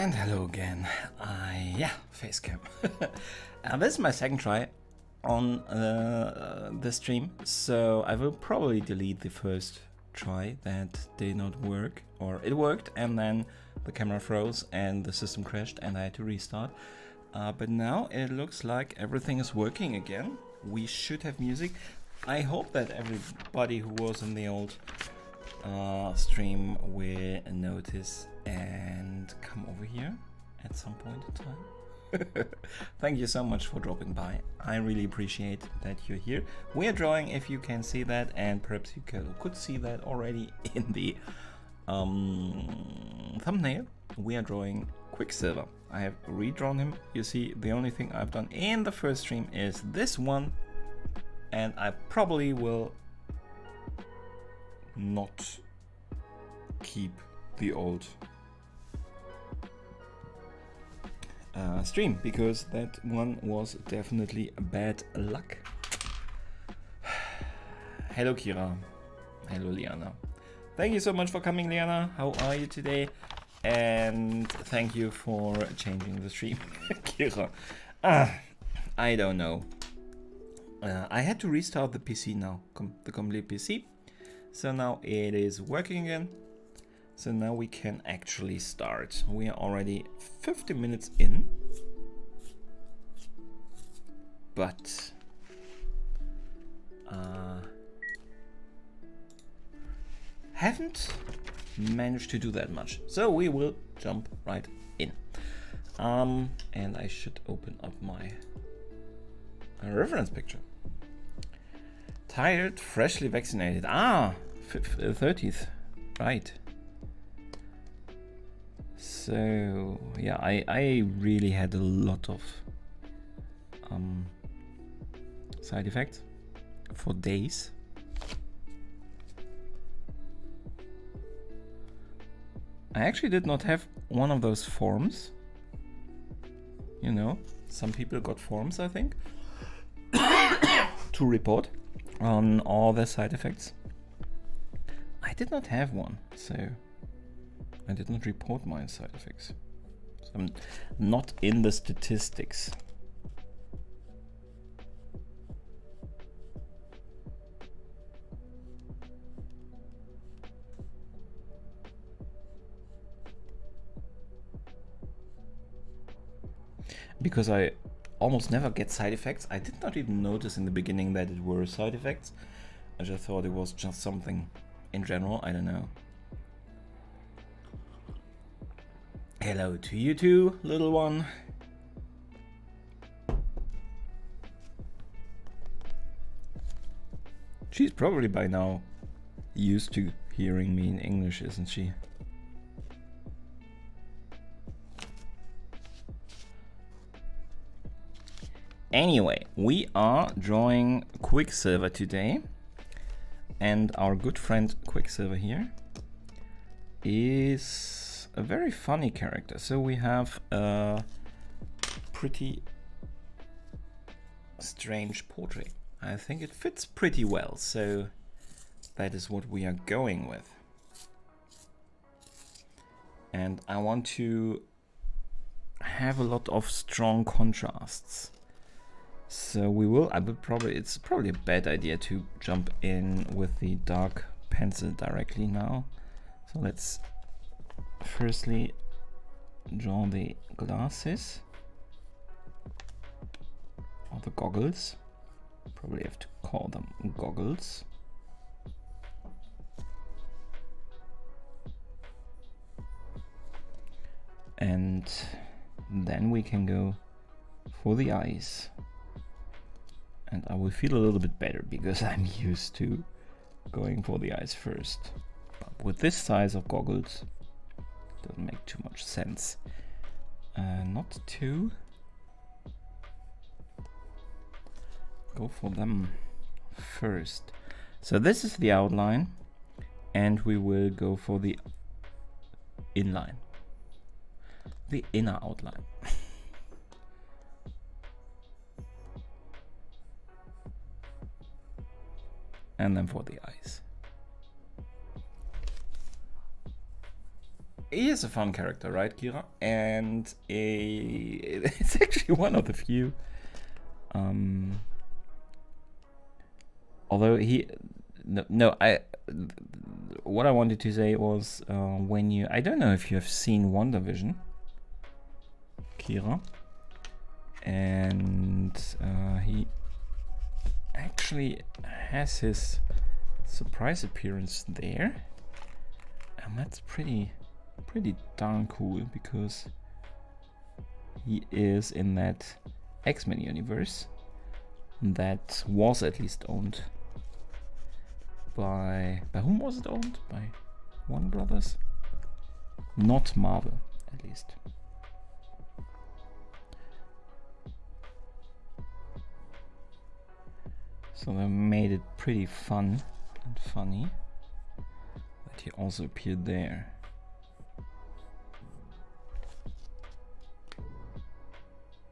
And hello again. Yeah, face cam. This is my second try on this stream, so I will probably delete the first try that did not work, or it worked and then the camera froze and the system crashed and I had to restart. But now it looks like everything is working again. We should have music. I hope that everybody who was in the old stream will notice and come over here at some point in time. Thank you so much for dropping by. I really appreciate that you're here. We are drawing, if you can see that, and perhaps you could see that already in the thumbnail. We are drawing Quicksilver. I have redrawn him. You see, the only thing I've done in the first stream is this one, and I probably will not keep the old stream because that one was definitely bad luck. Hello Kira. Hello Liana. Thank you so much for coming, Liana. How are you today? And thank you for changing the stream. Kira. I don't know. I had to restart the PC now, the complete PC. So now it is working again. So now we can actually start. We are already 50 minutes in. But haven't managed to do that much. So we will jump right in. And I should open up my reference picture. Tired, freshly vaccinated. 30th, right. So yeah, I really had a lot of side effects for days. I actually did not have one of those forms. You know, some people got forms, I think, to report on all their side effects. I did not have one, so I did not report my side effects. So I'm not in the statistics. Because I almost never get side effects. I did not even notice in the beginning that it were side effects. I just thought it was just something in general. I don't know. Hello to you too, little one. She's probably by now used to hearing me in English, isn't she? Anyway, we are drawing Quicksilver today, and our good friend Quicksilver here is a very funny character. So we have a pretty strange portrait. I think it fits pretty well, so that is what we are going with. And I want to have a lot of strong contrasts. So it's probably a bad idea to jump in with the dark pencil directly now. So let's firstly draw the glasses, or the goggles. Probably have to call them goggles. And then we can go for the eyes. And I will feel a little bit better because I'm used to going for the eyes first. But with this size of goggles, it doesn't make too much sense not to go for them first. So this is the outline, and we will go for the inline, the inner outline. And then for the eyes. he is a fun character, right, Kira? And it's actually one of the few. Although what I wanted to say was I don't know if you have seen WandaVision, Kira, and he actually has his surprise appearance there, and that's pretty darn cool because he is in that X-Men universe that was at least owned by whom was it owned? By Warner Brothers? Not Marvel, at least. So they made it pretty fun and funny that he also appeared there.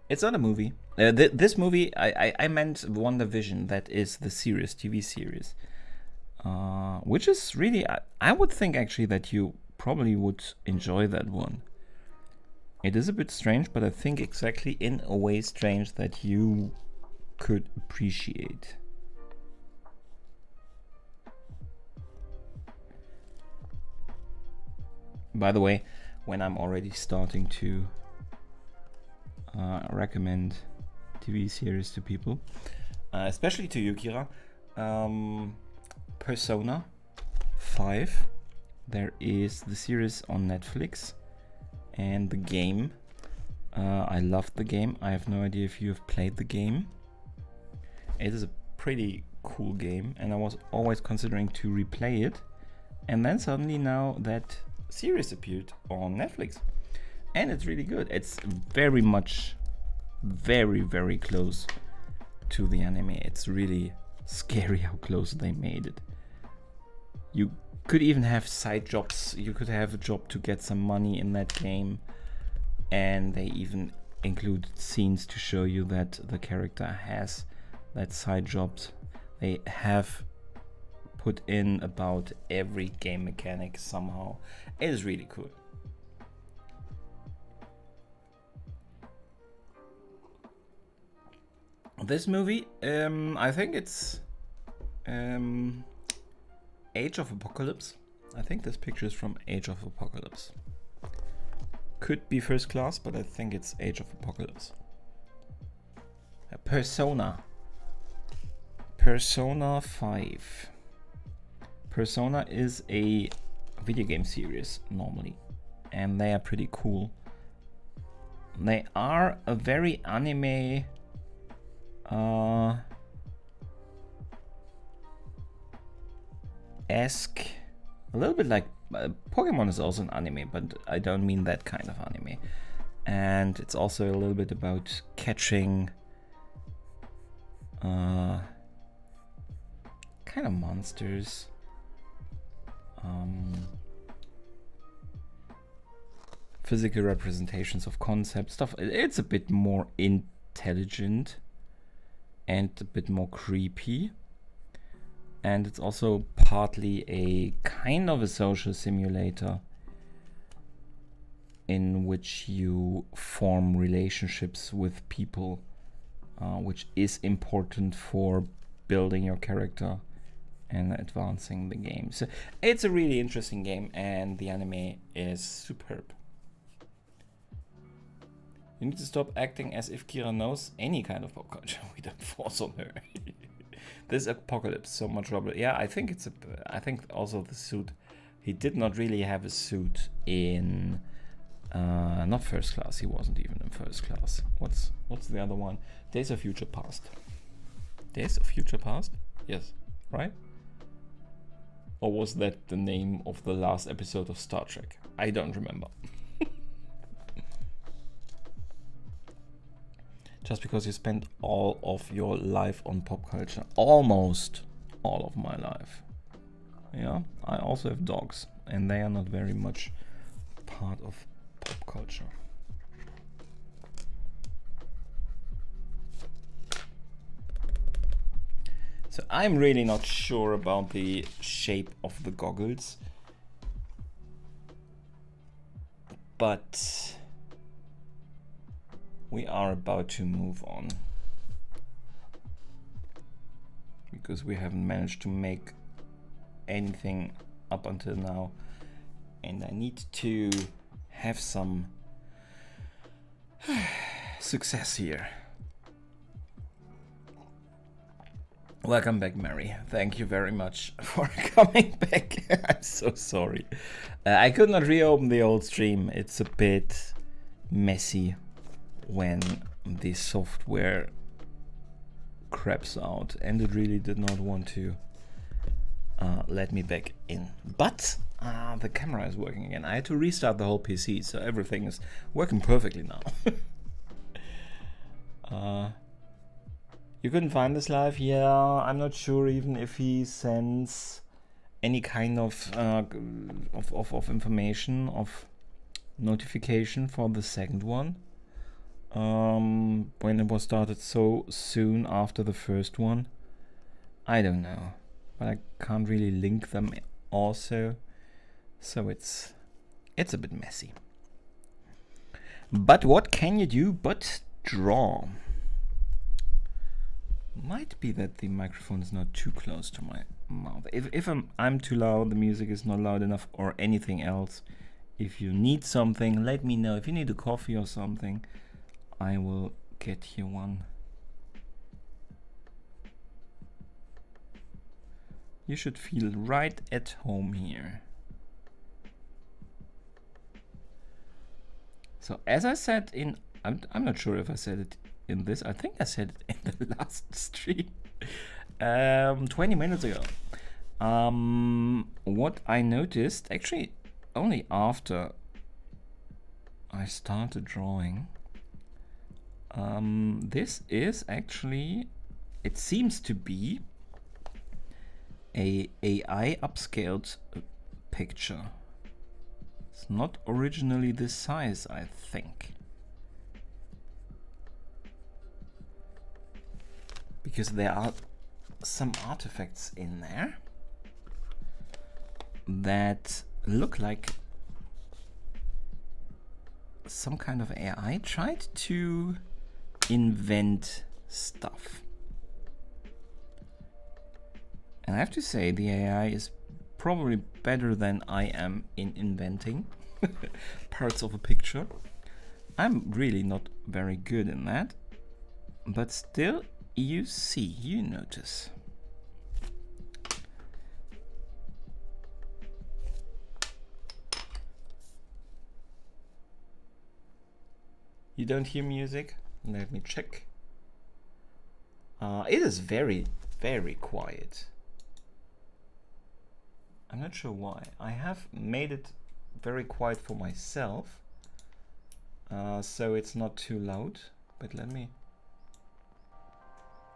It's not a movie. This movie, I meant WandaVision, that is the series, TV series. Which is really, I would think actually that you probably would enjoy that one. It is a bit strange, but I think exactly in a way strange that you could appreciate. By the way, when I'm already starting to recommend TV series to people, especially to you, Kira, Persona 5, there is the series on Netflix, and the game. I loved the game. I have no idea if you have played the game. It is a pretty cool game, and I was always considering to replay it, and then suddenly now that series appeared on Netflix, and it's really good. It's very much, very close to the anime. It's really scary how close they made it. You could even have side jobs. You could have a job to get some money in that game, and they even include scenes to show you that the character has that side jobs. They have put in about every game mechanic somehow. It is really cool. This movie, I think it's Age of Apocalypse. I think this picture is from Age of Apocalypse. Could be First Class, but I think it's Age of Apocalypse. Persona 5. Persona is a video game series normally, and they are pretty cool. They are a very anime esque, a little bit like Pokemon is also an anime, but I don't mean that kind of anime. And it's also a little bit about catching kind of monsters. Physical representations of concept stuff. It's a bit more intelligent and a bit more creepy. And it's also partly a kind of a social simulator in which you form relationships with people, which is important for building your character and advancing the game. So it's a really interesting game, and the anime is superb. You need to stop acting as if Kira knows any kind of pop culture. We don't force on her. This Apocalypse, so much rubber. Yeah, I think I think also the suit. He did not really have a suit in not First Class. He wasn't even in First Class. What's the other one? Days of Future Past. Days of Future Past? Yes, right? Or was that the name of the last episode of Star Trek? I don't remember. Just because you spent all of your life on pop culture. Almost all of my life. Yeah, I also have dogs, and they are not very much part of pop culture. So I'm really not sure about the shape of the goggles. but we are about to move on because we haven't managed to make anything up until now, and I need to have some success here. Welcome back, Mary. Thank you very much for coming back. I'm so sorry. I could not reopen the old stream. It's a bit messy when the software craps out, and it really did not want to let me back in. But the camera is working again. I had to restart the whole PC, so everything is working perfectly now. You couldn't find this live? Yeah, I'm not sure even if he sends any kind of information, of notification for the second one. When it was started so soon after the first one. I don't know. But I can't really link them also. So it's a bit messy. But what can you do but draw? Might be that the microphone is not too close to my mouth. If I'm too loud, the music is not loud enough, or anything else. If you need something, let me know. If you need a coffee or something, I will get you one. You should feel right at home here. So as I said in, I'm not sure if I said it in this, I think I said it in the last stream 20 minutes ago. What I noticed, actually only after I started drawing, this is actually, it seems to be a AI upscaled picture. It's not originally this size, I think. Because there are some artifacts in there that look like some kind of AI tried to invent stuff. And I have to say, the AI is probably better than I am in inventing parts of a picture. I'm really not very good in that, but still, you see, you notice. You don't hear music? Let me check. It is very, very quiet. I'm not sure why. I have made it very quiet for myself, so it's not too loud, but let me...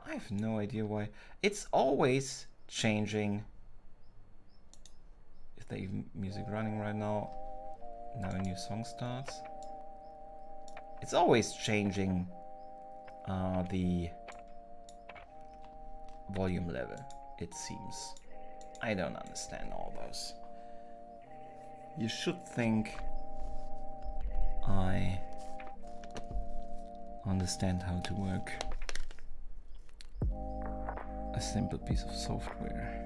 I have no idea why. It's always changing. Is there even music running right now? Now a new song starts. It's always changing the volume level, it seems. I don't understand all those. You should think I understand how to work a simple piece of software.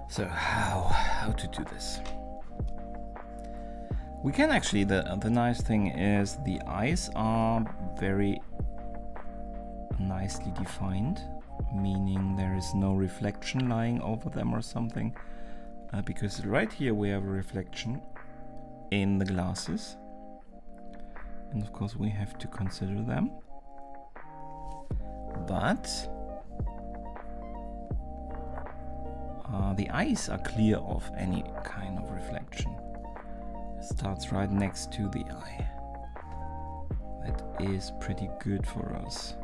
So how to do this? We can actually, the nice thing is the eyes are very nicely defined, meaning there is no reflection lying over them or something, because right here we have a reflection in the glasses, and of course we have to consider them, but the eyes are clear of any kind of reflection. It starts right next to the eye. That is pretty good for us,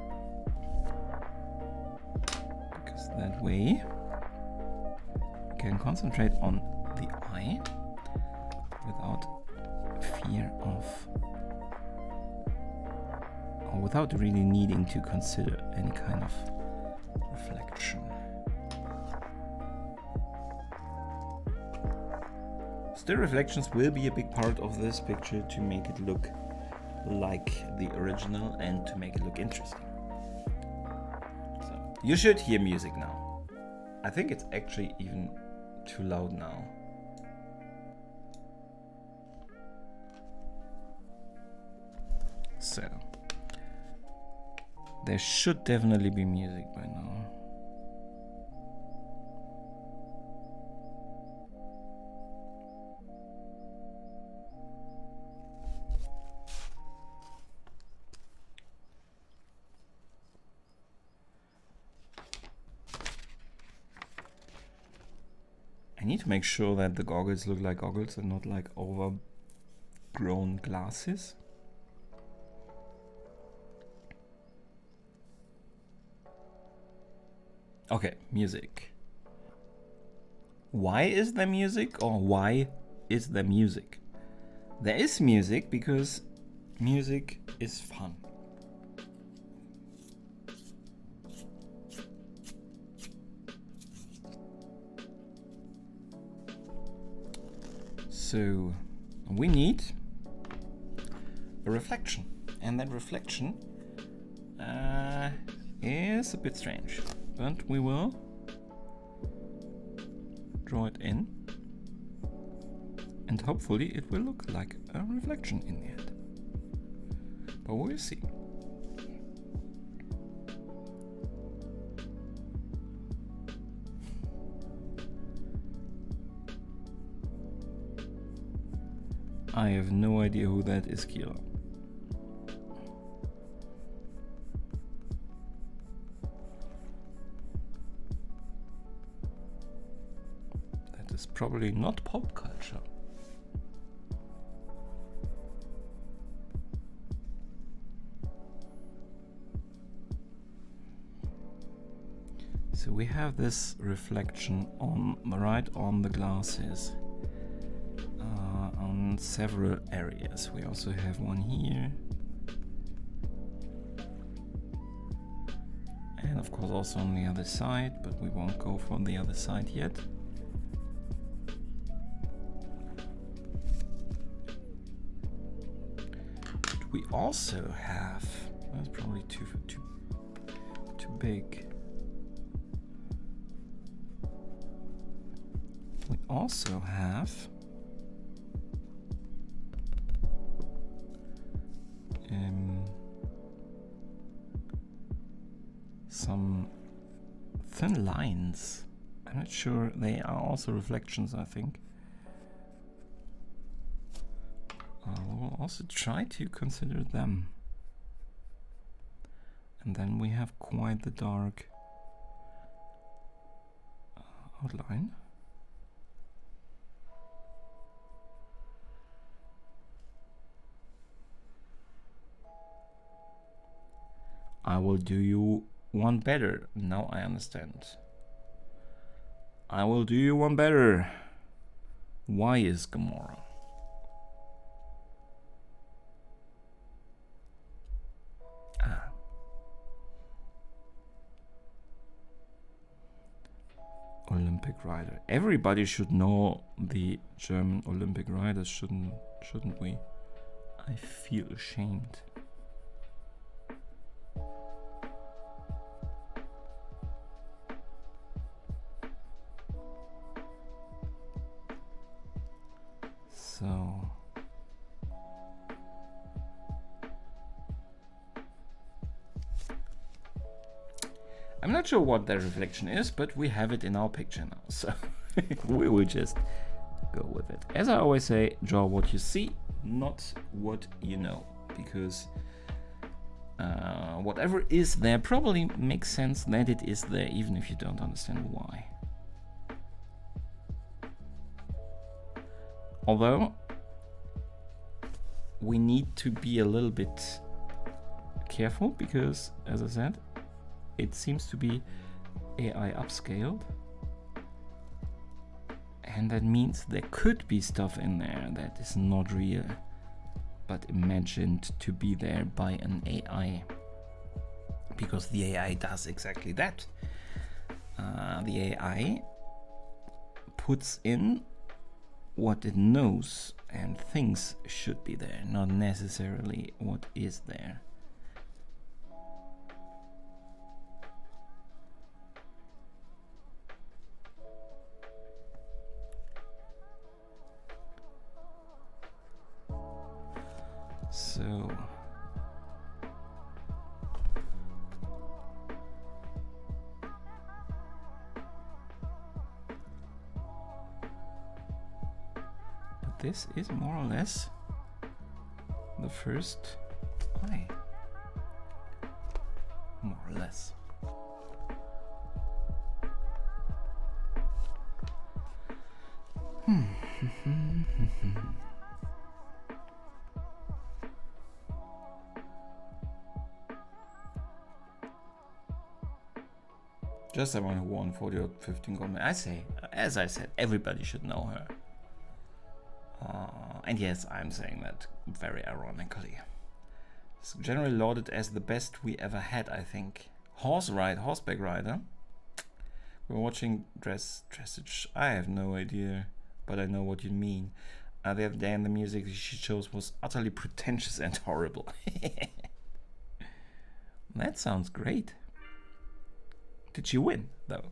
because that way we can concentrate on the eye without fear of, or without really needing to consider any kind of reflection. Still reflections will be a big part of this picture to make it look like the original and to make it look interesting. So you should hear music now. I think it's actually even too loud now. So there should definitely be music by now. I need to make sure that the goggles look like goggles and not like overgrown glasses. Okay, music. Why is there music, or why is there music? There is music because music is fun. So we need a reflection, and that reflection is a bit strange, but we will draw it in, and hopefully it will look like a reflection in the end. But we'll see. I have no idea who that is, Kira. That is probably not pop culture. So we have this reflection right on the glasses. On several areas. We also have one here, and of course also on the other side, but we won't go for the other side yet. But we also have, that's probably too big. We also have some thin lines. I'm not sure, they are also reflections, I think. We'll also try to consider them. And then we have quite the dark outline. I will do you one better. Now I understand. I will do you one better. Why is Gamora? Olympic rider. Everybody should know the German Olympic riders, shouldn't we? I feel ashamed. So I'm not sure what that reflection is, but we have it in our picture now, so we will just go with it. As I always say, draw what you see, not what you know, because whatever is there probably makes sense that it is there, even if you don't understand why. Although we need to be a little bit careful because, as I said, it seems to be AI upscaled, and that means there could be stuff in there that is not real but imagined to be there by an AI, because the AI does exactly that. The AI puts in what it knows and thinks should be there, not necessarily what is there. So this is more or less the first eye. More or less. Just the one who won 40 or 15 gold medals. I say, as I said, everybody should know her. And yes, I'm saying that very ironically. It's generally lauded as the best we ever had, I think. Horseback rider. We're watching dressage. I have no idea, but I know what you mean. The other day, and the music she chose was utterly pretentious and horrible. That sounds great. Did she win, though?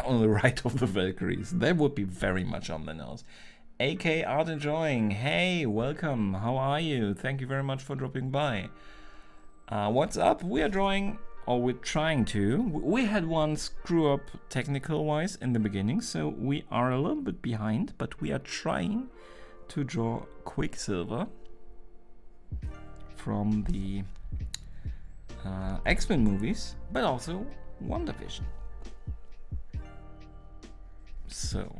On the right of the Valkyries. That would be very much on the nose. AK Art Enjoying. Hey, welcome. How are you? Thank you very much for dropping by. What's up? We are drawing, or we're trying to. We had one screw up technical-wise in the beginning, so we are a little bit behind, but we are trying to draw Quicksilver from the X-Men movies, but also WandaVision. So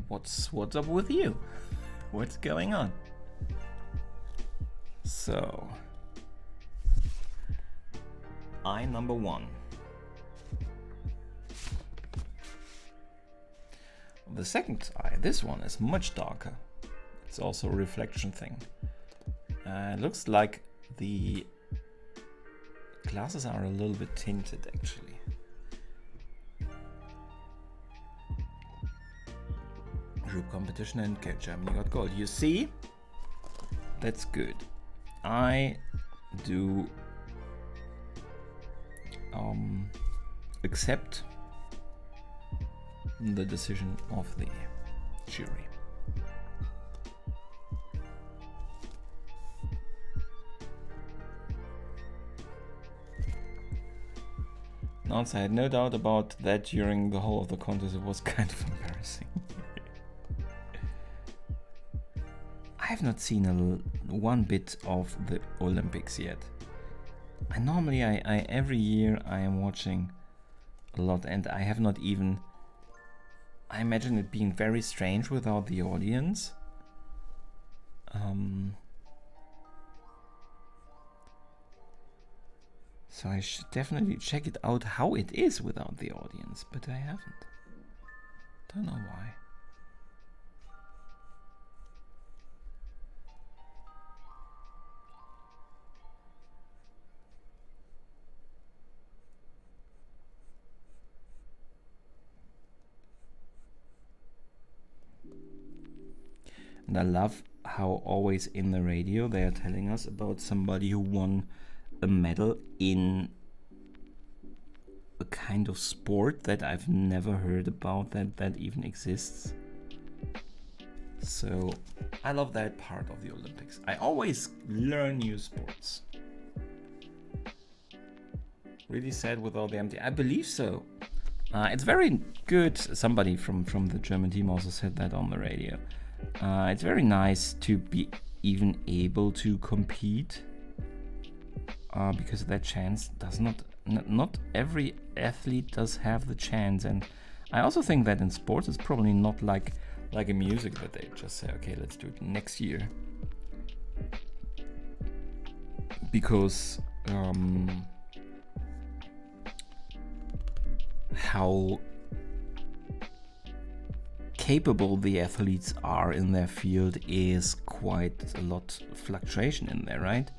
what's up with you? What's going on? So eye number 1. The second eye, this one is much darker. It's also a reflection thing. It looks like the glasses are a little bit tinted, actually. Group competition and Germany got gold. You see? That's good. I do accept the decision of the jury. Also, I had no doubt about that during the whole of the contest. It was kind of embarrassing. I have not seen one bit of the Olympics yet. I normally every year I am watching a lot, and I have not even. I imagine it being very strange without the audience. So I should definitely check it out how it is without the audience, but I haven't. Don't know why. And I love how always in the radio they are telling us about somebody who won a medal in a kind of sport that I've never heard about that even exists. So I love that part of the Olympics. I always learn new sports. Really sad without the empty. I believe so. It's very good. Somebody from the German team also said that on the radio. It's very nice to be even able to compete, because that chance does not every athlete does have the chance. And I also think that in sports it's probably not like in music that they just say, okay, let's do it next year, because how capable the athletes are in their field is quite a lot of fluctuation in there, right?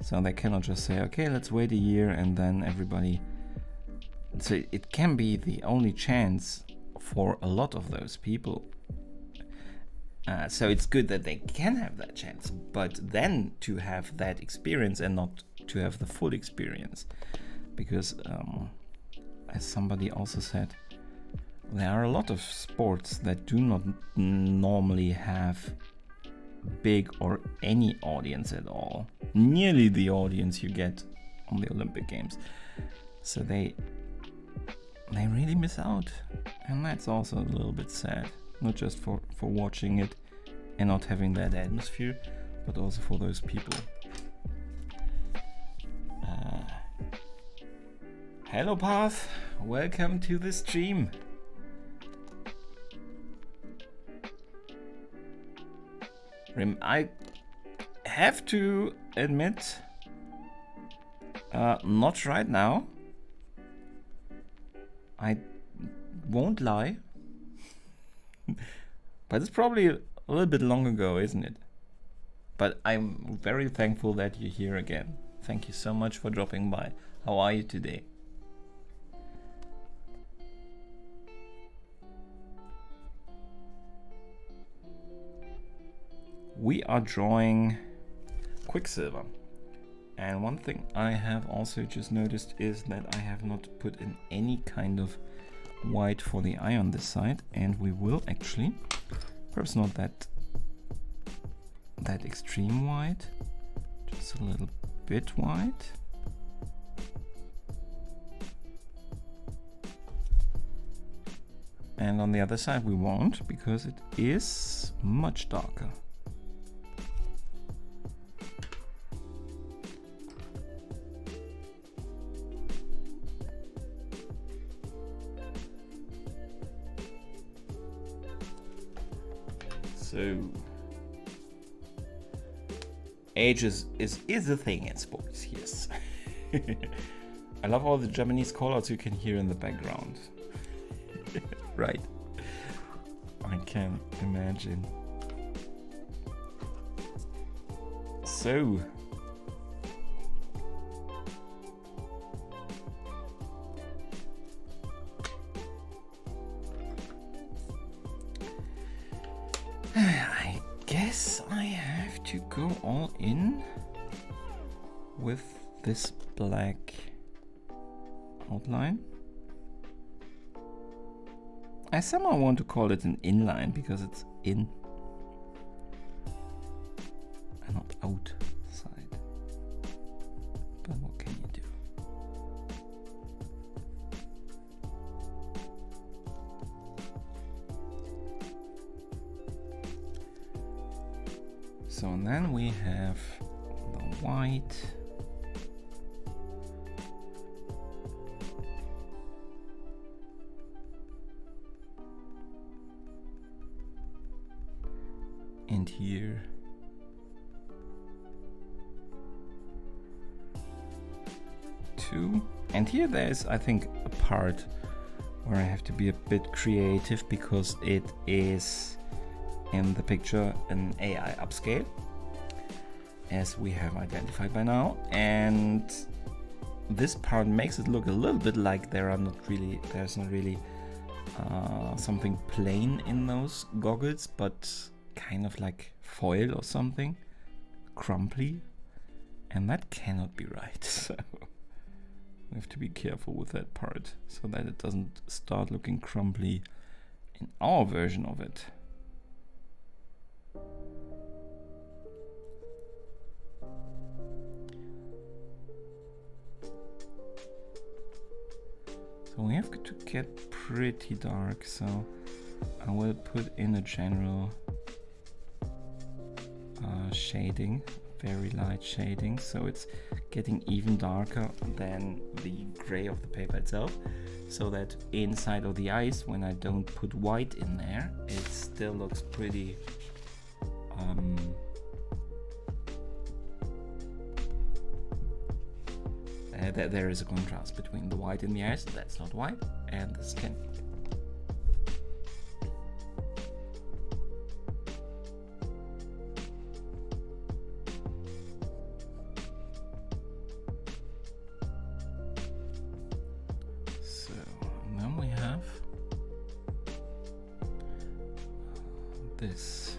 So they cannot just say, okay, let's wait a year and then everybody. So it can be the only chance for a lot of those people. So it's good that they can have that chance, but then to have that experience and not to have the full experience. Because as somebody also said, there are a lot of sports that do not normally have big or any audience at all. Nearly the audience you get on the Olympic Games. So they really miss out. And that's also a little bit sad. Not just for watching it and not having that atmosphere, but also for those people. Hello Path, welcome to the stream. I have to admit, not right now. I won't lie. But it's probably a little bit long ago, isn't it? But I'm very thankful that you're here again. Thank you so much for dropping by. How are you today? We are drawing Quicksilver. And one thing I have also just noticed is that I have not put in any kind of white for the eye on this side, and we will actually, perhaps not that extreme white, just a little bit white. And on the other side we won't, because it is much darker. So, age is a thing in sports, yes. I love all the Japanese callouts you can hear in the background. Right. I can imagine. So, I guess I have to go all in with this black outline. I somehow want to call it an inline because it's in and not outside. But what can you do? So and then we have the white. And here too. And here there's, I think, a part where I have to be a bit creative because it is in the picture an AI upscale, as we have identified by now, and this part makes it look a little bit like there's not really something plain in those goggles, but kind of like foil or something, crumply, and that cannot be right. So we have to be careful with that part so that it doesn't start looking crumply in our version of it. So we have to get pretty dark, so I will put in a general shading, very light shading, so it's getting even darker than the gray of the paper itself, so that inside of the eyes, when I don't put white in there, it still looks pretty there is a contrast between the white in the eyes, that's not white, and the skin. this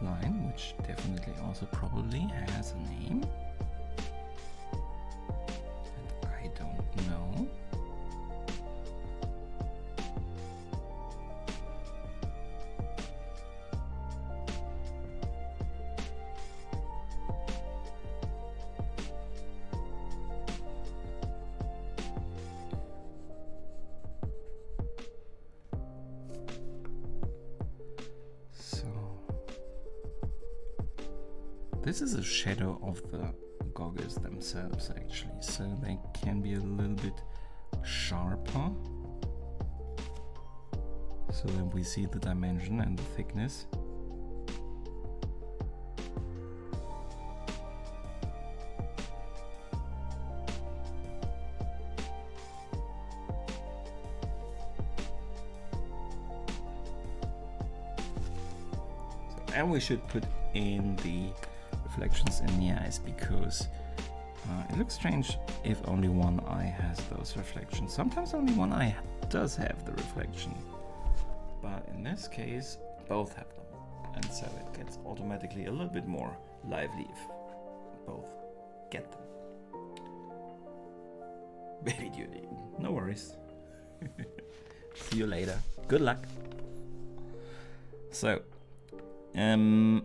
line, which definitely also probably has a name. And I don't know. This is a shadow of the goggles themselves actually, so they can be a little bit sharper, so that we see the dimension and the thickness. And we should put in the reflections in the eyes, because it looks strange if only one eye has those reflections. Sometimes only one eye does have the reflection, but in this case both have them, and so it gets automatically a little bit more lively if both get them. Baby duty, no worries. See you later, good luck. So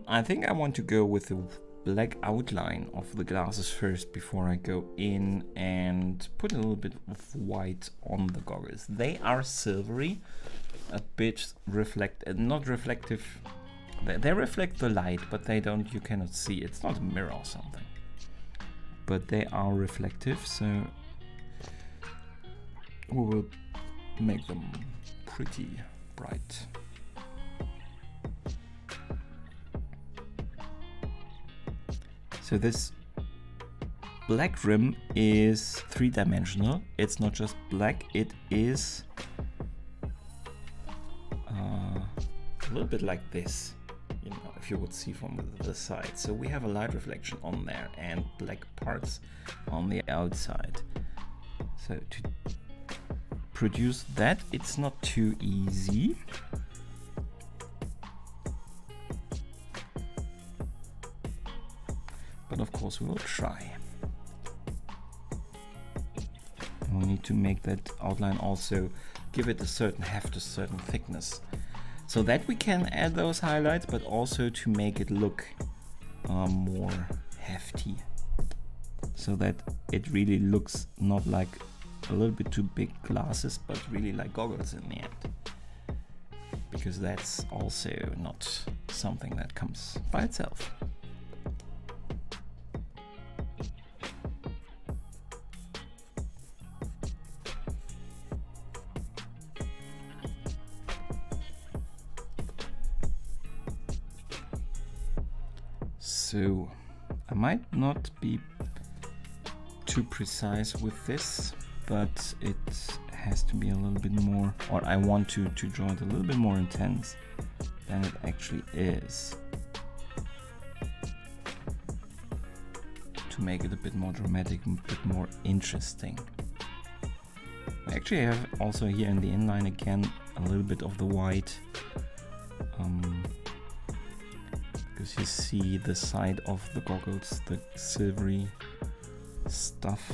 I think I want to go with the black outline of the glasses first before I go in and put a little bit of white on the goggles. They are silvery, a bit not reflective. They reflect the light, but you cannot see. It's not a mirror or something. But they are reflective, so we will make them pretty bright. So this black rim is three-dimensional. It's not just black, it is a little bit like this, you know, if you would see from the side. So we have a light reflection on there and black parts on the outside. So to produce that, it's not too easy. But of course we will try. And we need to make that outline also give it a certain heft, a certain thickness, so that we can add those highlights, but also to make it look more hefty, so that it really looks not like a little bit too big glasses, but really like goggles in the end, because that's also not something that comes by itself. So I might not be too precise with this, but it has to be a little bit more, or I want to draw it a little bit more intense than it actually is, to make it a bit more dramatic, a bit more interesting. I actually have also here in the inline again a little bit of the white, because you see the side of the goggles, the silvery stuff.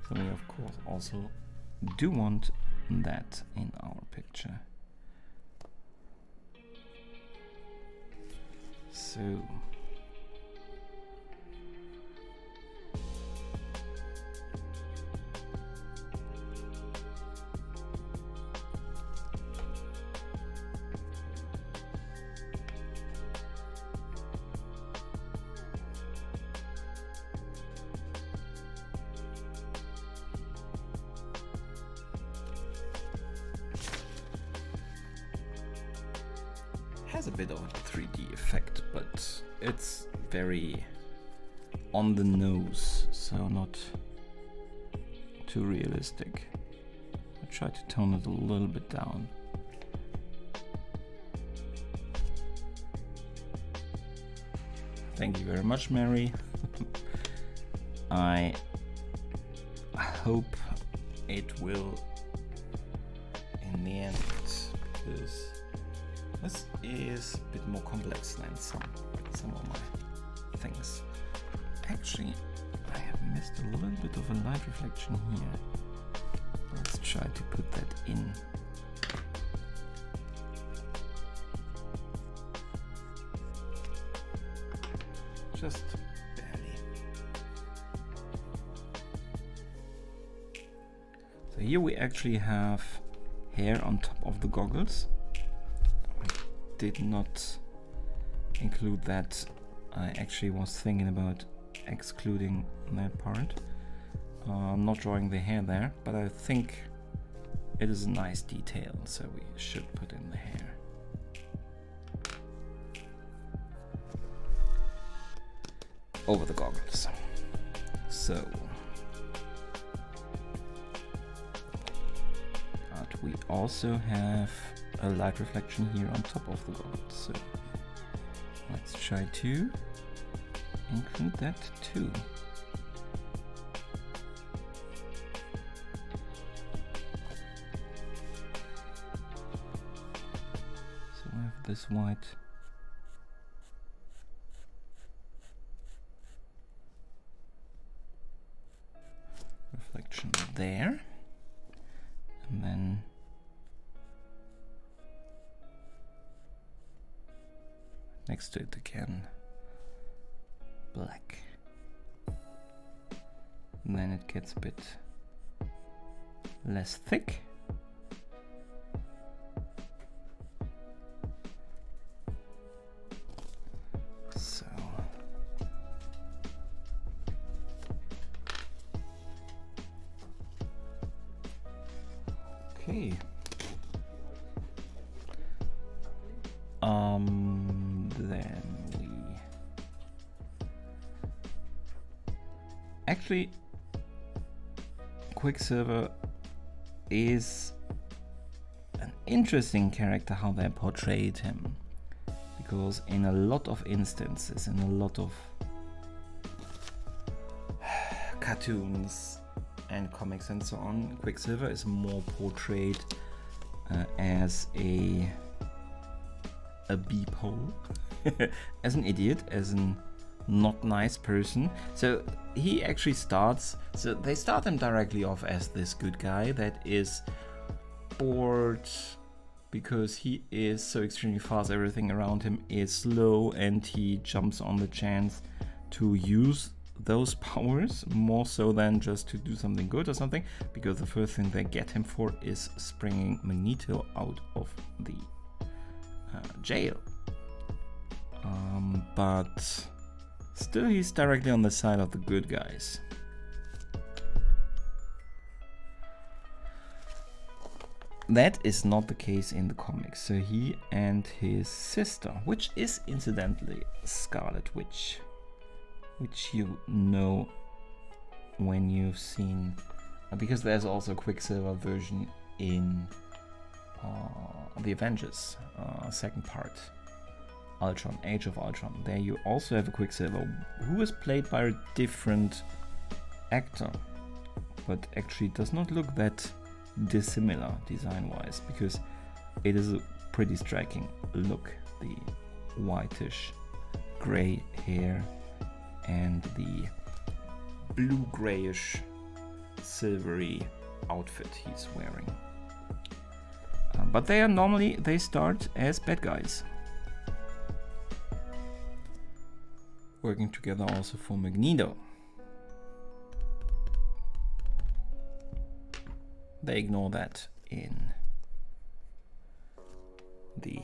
So we of course also do want that in our picture. So has a bit of a 3D effect, but it's very on the nose, so not too realistic. I try to tone it a little bit down. Thank you very much, Mary. I hope it will in the end, because this is a bit more complex than some of my things. Actually, I have missed a little bit of a light reflection here. Let's try to put that in. Just barely. So here we actually have hair on top of the goggles. I did not include that. I actually was thinking about excluding that part. Not drawing the hair there, but I think it is a nice detail, so we should put in the hair. Over the goggles. So, but we also have a light reflection here on top of the goggles. So let's try to include that too. So I have this white reflection there, and then next to it again black, and then it gets a bit less thick. So okay. Then we actually, Quicksilver is an interesting character how they portrayed him, because in a lot of instances, in a lot of cartoons and comics and so on, Quicksilver is more portrayed as a beephole, as an idiot, as an not nice person. So he actually starts, so they start him directly off as this good guy that is bored because he is so extremely fast, everything around him is slow, and he jumps on the chance to use those powers more so than just to do something good or something, because the first thing they get him for is springing Magneto out of the jail. But still he's directly on the side of the good guys. That is not the case in the comics. So he and his sister, which is incidentally Scarlet Witch, which you know when you've seen, because there's also a Quicksilver version in the Avengers second part, Ultron, Age of Ultron. There you also have a Quicksilver who is played by a different actor, but actually does not look that dissimilar design-wise, because it is a pretty striking look. The whitish gray hair and the blue-grayish silvery outfit he's wearing. But they start as bad guys, working together also for Magneto. They ignore that in the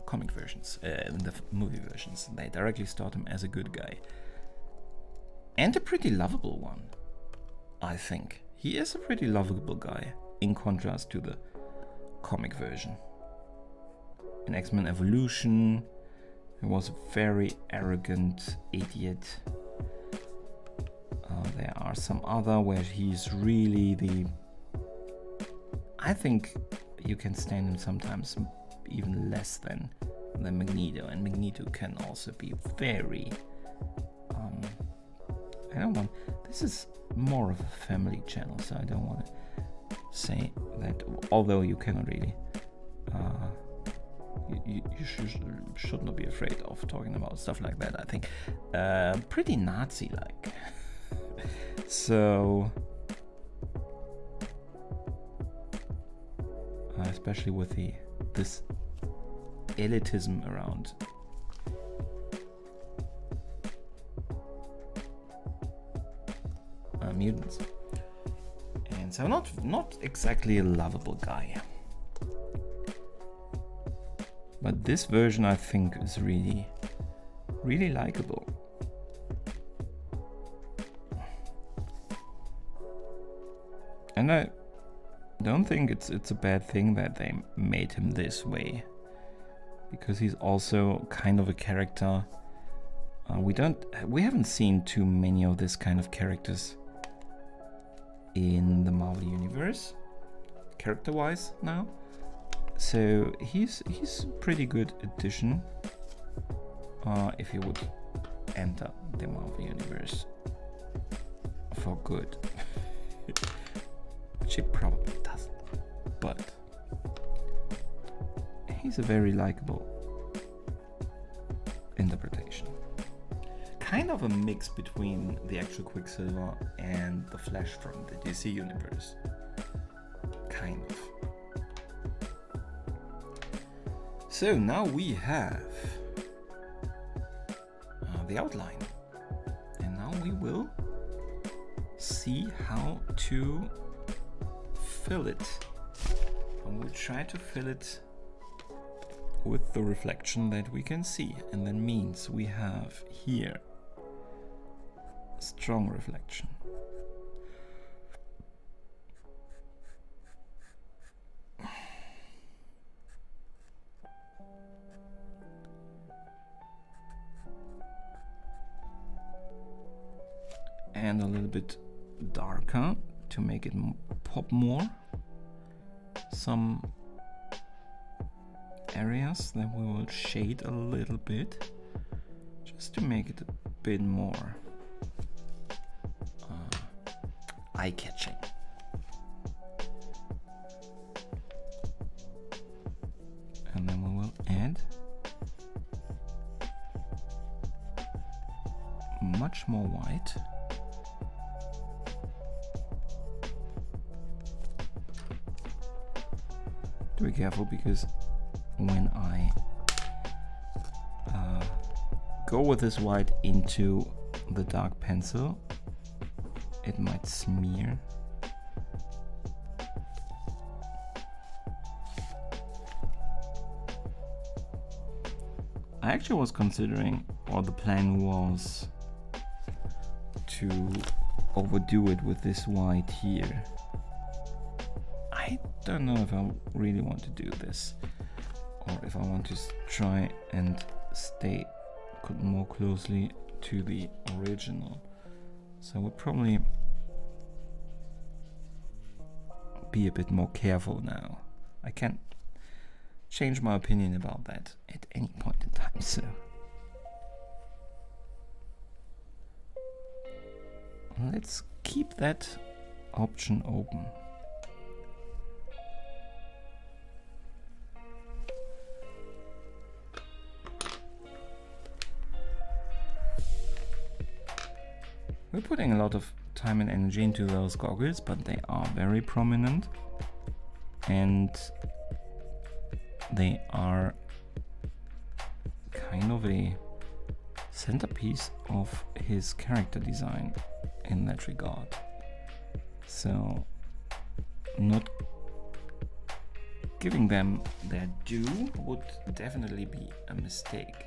comic versions, in the movie versions. They directly start him as a good guy. And a pretty lovable one, I think. He is a pretty lovable guy, in contrast to the comic version. In X-Men Evolution, he was a very arrogant idiot. There are some other where he's really the... I think you can stand him sometimes even less than Magneto, and Magneto can also be very... I don't want... This is more of a family channel, so I don't want to say that, although you cannot really, you should not be afraid of talking about stuff like that, I think. Pretty Nazi-like. So, especially with this elitism around mutants, and so not exactly a lovable guy. But this version, I think, is really likable. And I don't think it's a bad thing that they made him this way, because he's also kind of a character. We haven't seen too many of this kind of characters in the Marvel Universe, character-wise now. So he's a pretty good addition if he would enter the Marvel Universe for good. Which he probably doesn't, but he's a very likable interpretation. Kind of a mix between the actual Quicksilver and the Flash from the DC Universe. Kind of. So now we have the outline, and now we will see how to fill it. And we'll try to fill it with the reflection that we can see, and that means we have here strong reflection. And a little bit darker to make it pop more. Some areas that we will shade a little bit, just to make it a bit more eye-catching. And then we will add much more white. To be careful, because when I go with this white into the dark pencil, it might smear. I actually was considering, or the plan was, to overdo it with this white here. I don't know if I really want to do this, or if I want to try and stay more closely to the original. So we'll probably be a bit more careful now. I can change my opinion about that at any point in time, so let's keep that option open. We're putting a lot of time and energy into those goggles, but they are very prominent, and they are kind of a centerpiece of his character design in that regard. So not giving them their due would definitely be a mistake.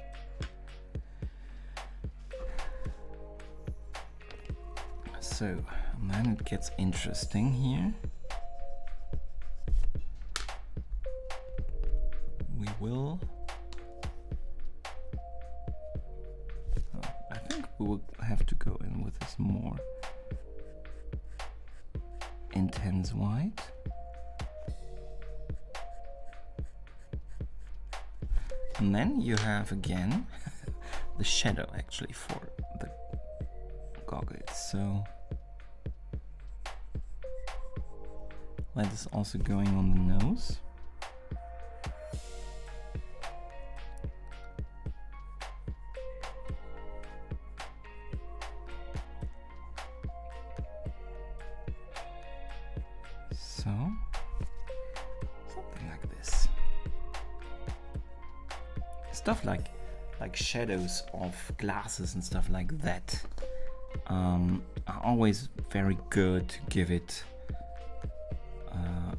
So then it gets interesting here. We will, I think we will have to go in with this more intense white. And then you have again the shadow actually for the goggles. So That is also going on the nose. So, something like this. Stuff like shadows of glasses and stuff like that are always very good to give it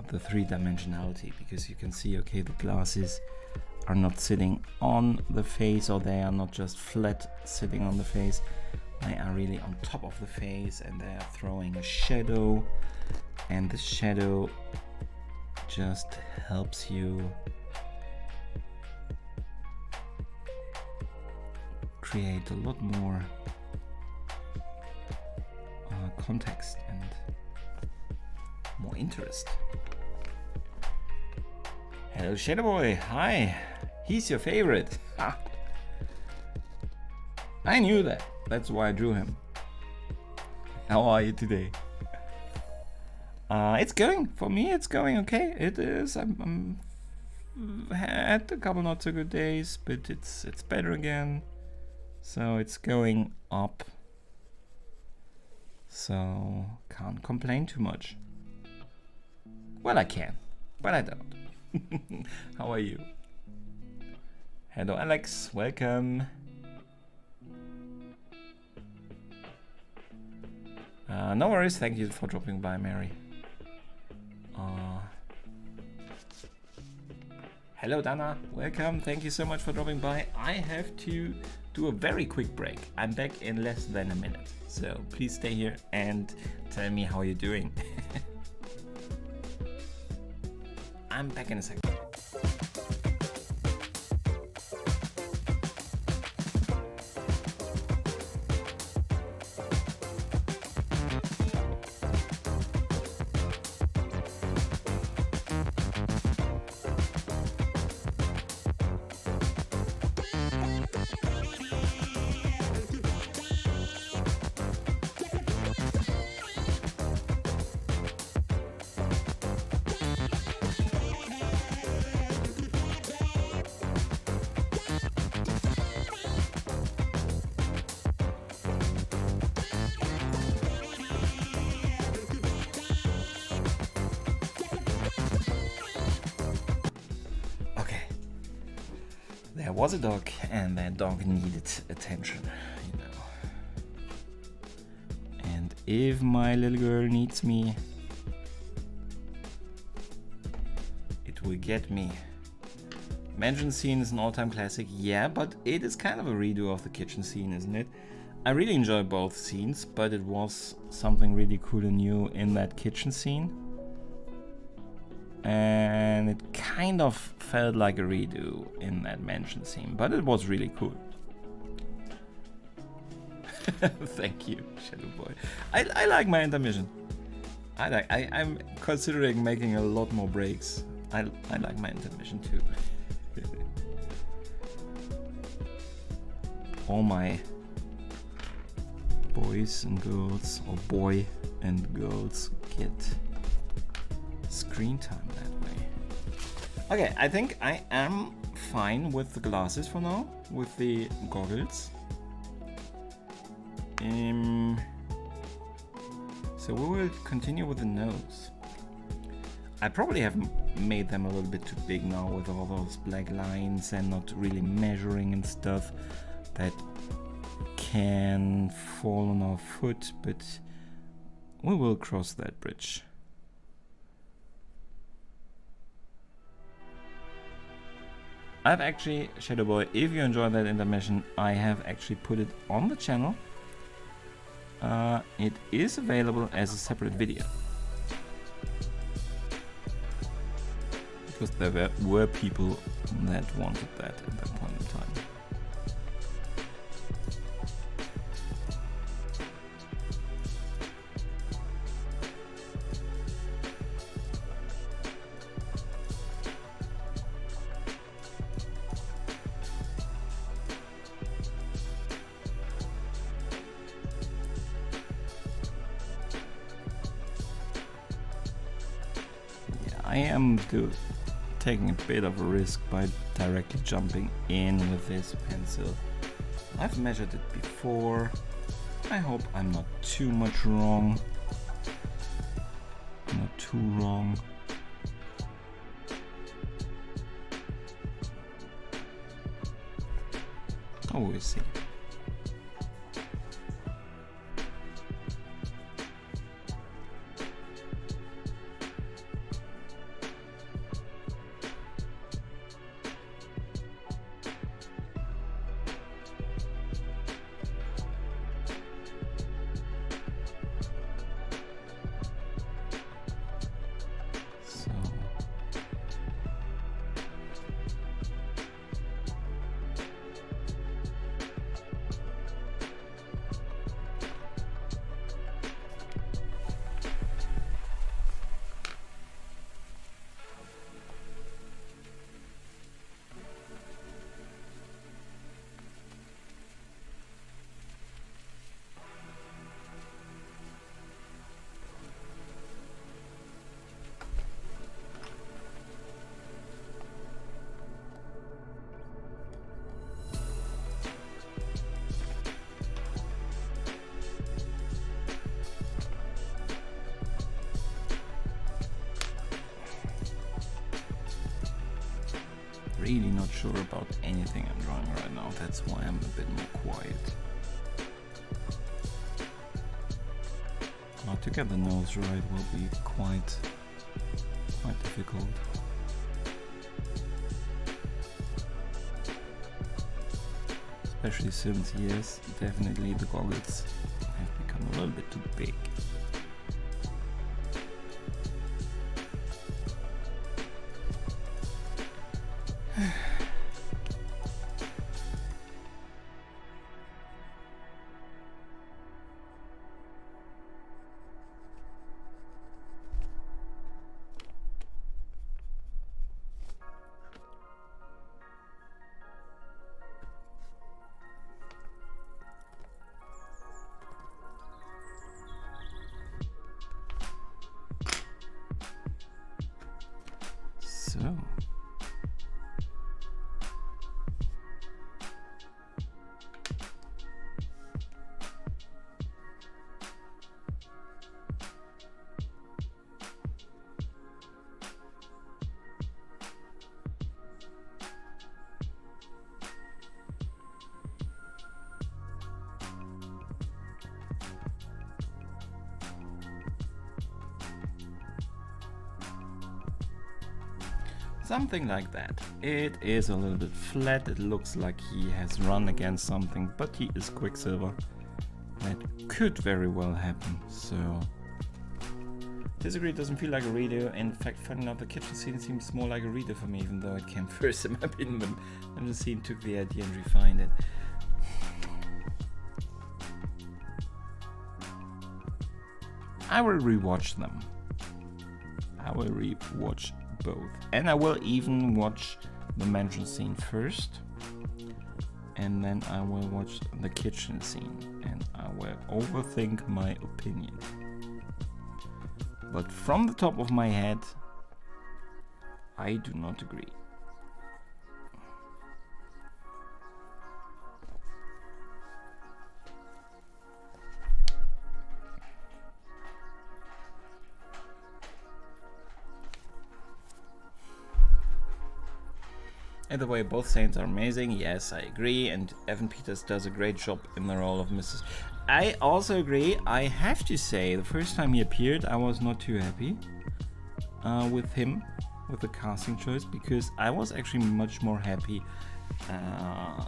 the three-dimensionality, because you can see, okay, the glasses are not sitting on the face, or they are not just flat sitting on the face, they are really on top of the face, and they are throwing a shadow, and the shadow just helps you create a lot more context and more interest. Hello Shadow Boy, hi! He's your favorite! Ha. I knew that, that's why I drew him. How are you today? It's going, for me it's going okay. It is, I'm had a couple not so good days, but it's better again. So it's going up. So can't complain too much. Well, I can, but I don't. How are you? Hello Alex, welcome. No worries, thank you for dropping by, Mary. Hello Dana, welcome, thank you so much for dropping by. I have to do a very quick break. I'm back in less than a minute, so please stay here and tell me how you're doing. I'm back in a second. There was a dog, and that dog needed attention, you know. And if my little girl needs me, it will get me. Mansion scene is an all-time classic, yeah, but it is kind of a redo of the kitchen scene, isn't it? I really enjoy both scenes, but it was something really cool and new in that kitchen scene. And it kind of felt like a redo in that mansion scene, but it was really cool. Thank you, Shadow Boy. I like my intermission. I'm considering making a lot more breaks. I like my intermission too. All my boys and girls, or boy and girls, get screen time that way. Okay, I think I am fine with the glasses for now, with the goggles. So we will continue with the nose. I probably have made them a little bit too big now with all those black lines and not really measuring and stuff. That can fall on our foot, but we will cross that bridge. I've actually, Shadow Boy, if you enjoyed that intermission, I have actually put it on the channel. It is available as a separate video. Because there were people that wanted that at that point in time. I am taking a bit of a risk by directly jumping in with this pencil. I've measured it before. I hope I'm not too much wrong. Not too wrong. Oh, we'll see. Really not sure about anything I'm drawing right now, that's why I'm a bit more quiet. To get the nose right will be quite difficult. Especially since, yes, definitely the goggles have become a little bit too big. So. Something like that. It is a little bit flat, it looks like he has run against something, but he is Quicksilver. That could very well happen, so... Disagree, it doesn't feel like a reader. In fact, finding out the kitchen scene seems more like a reader for me, even though it came first in my opinion, and the scene took the idea and refined it. I will rewatch them. I will rewatch both, and I will even watch the mansion scene first, and then I will watch the kitchen scene, and I will overthink my opinion. But from the top of my head, I do not agree. Either way, both Saints are amazing, yes, I agree, and Evan Peters does a great job in the role of Mrs. I also agree. I have to say, the first time he appeared, I was not too happy with him, with the casting choice, because I was actually much more happy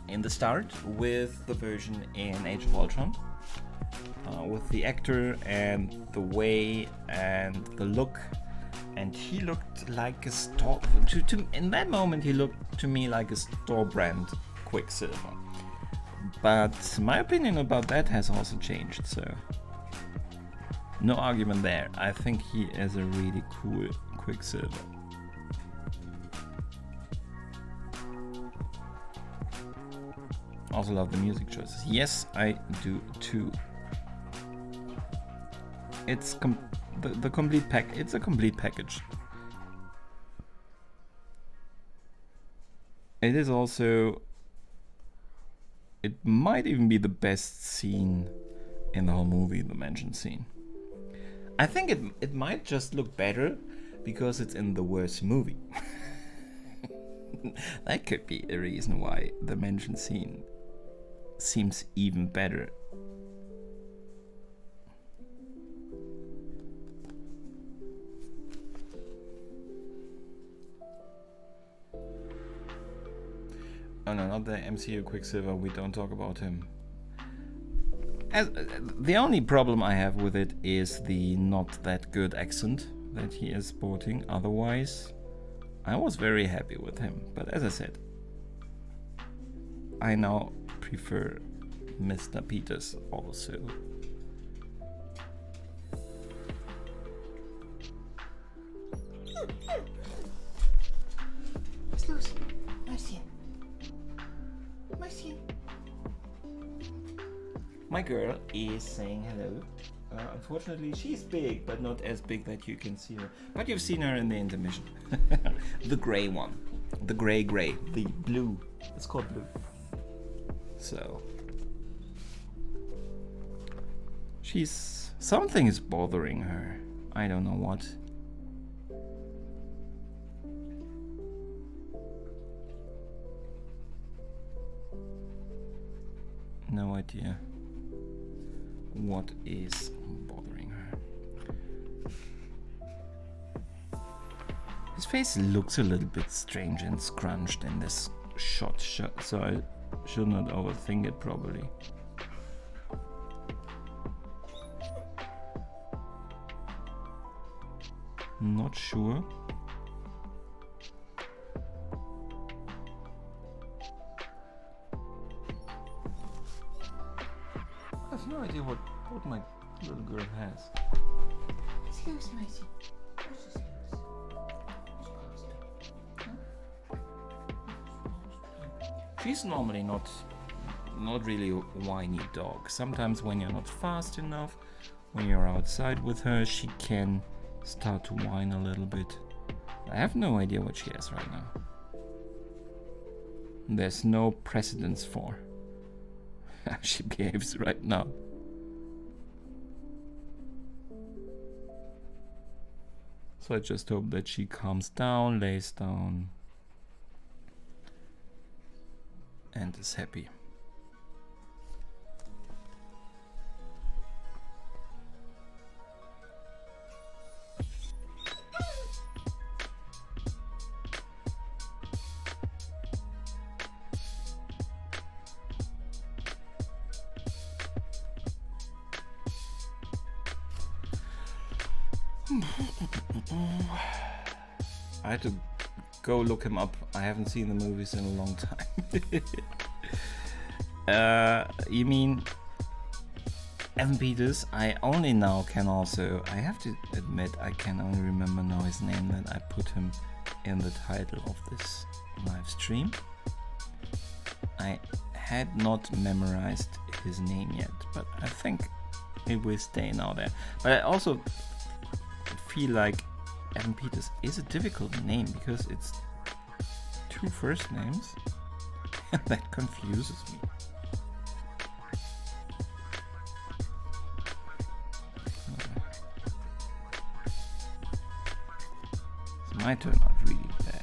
in the start with the version in Age of Ultron, with the actor and the way and the look. And he looked like a store. In that moment, he looked to me like a store brand Quicksilver. But my opinion about that has also changed, so no argument there. I think he is a really cool Quicksilver. Also love the music choices. Yes, I do too. It's the complete pack. It's a complete package. It is also, it might even be the best scene in the whole movie, the mentioned scene. I think it might just look better because it's in the worst movie. That could be a reason why the mentioned scene seems even better. Oh no, not the MCU Quicksilver, we don't talk about him. The only problem I have with it is the not that good accent that he is sporting. Otherwise, I was very happy with him. But as I said, I now prefer Mr. Peters also. My girl is saying hello. Unfortunately, she's big, but not as big that you can see her. But you've seen her in the intermission. The grey one. The grey. The blue. It's called blue. So. Something is bothering her. I don't know what. No idea what is bothering her. His face looks a little bit strange and scrunched in this shot, so I should not overthink it probably. Not sure. I have no idea what my little girl has. It's loose, matey. She's normally not really a whiny dog. Sometimes when you're not fast enough, when you're outside with her, she can start to whine a little bit. I have no idea what she has right now. There's no precedence for how she behaves right now. So I just hope that she calms down, lays down, and is happy. I had to go look him up. I haven't seen the movies in a long time. You mean Evan Peters? I only now can also, I have to admit, I can only remember now his name that I put him in the title of this live stream. I had not memorized his name yet, but I think it will stay now there. But I also feel like Evan Peters is a difficult name because it's two first names and that confuses me. This might turn out really bad.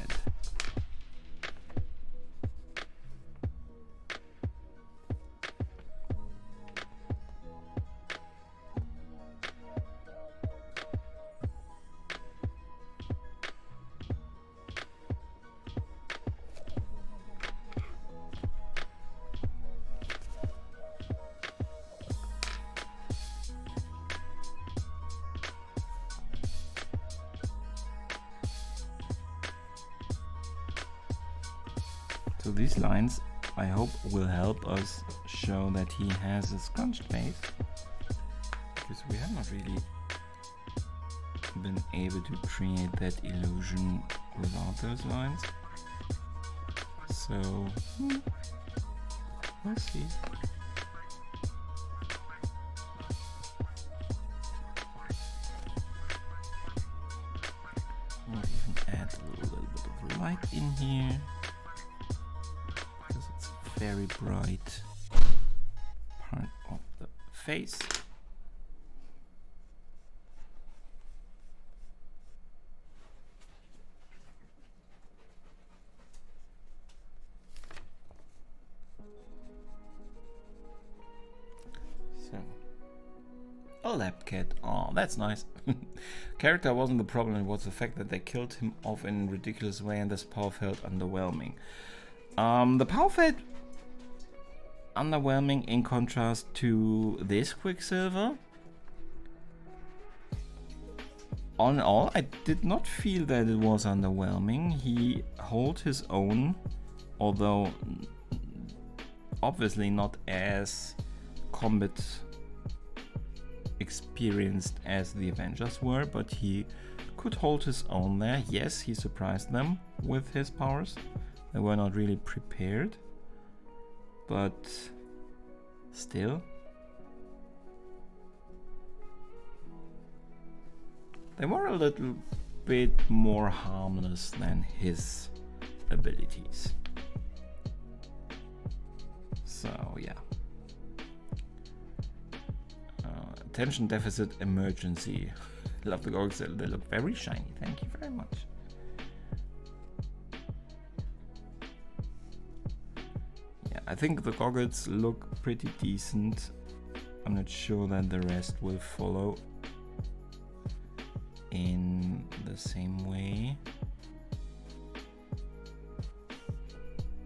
So these lines, I hope, will help us show that he has a scrunched face, because we have not really been able to create that illusion without those lines. So, we'll see. We'll even add a little bit of light in here. very bright part of the face. A lab cat. Oh, that's nice. Character wasn't the problem, it was the fact that they killed him off in a ridiculous way and this power felt underwhelming. The power felt underwhelming in contrast to this Quicksilver. All in all, I did not feel that it was underwhelming. He held his own, although obviously not as combat experienced as the Avengers were, but he could hold his own there. Yes, he surprised them with his powers. They were not really prepared, but still. They were a little bit more harmless than his abilities. So yeah. Attention deficit emergency. Love the goggles, they look very shiny. Thank you very much. Yeah, I think the goggles look pretty decent. I'm not sure that the rest will follow in the same way,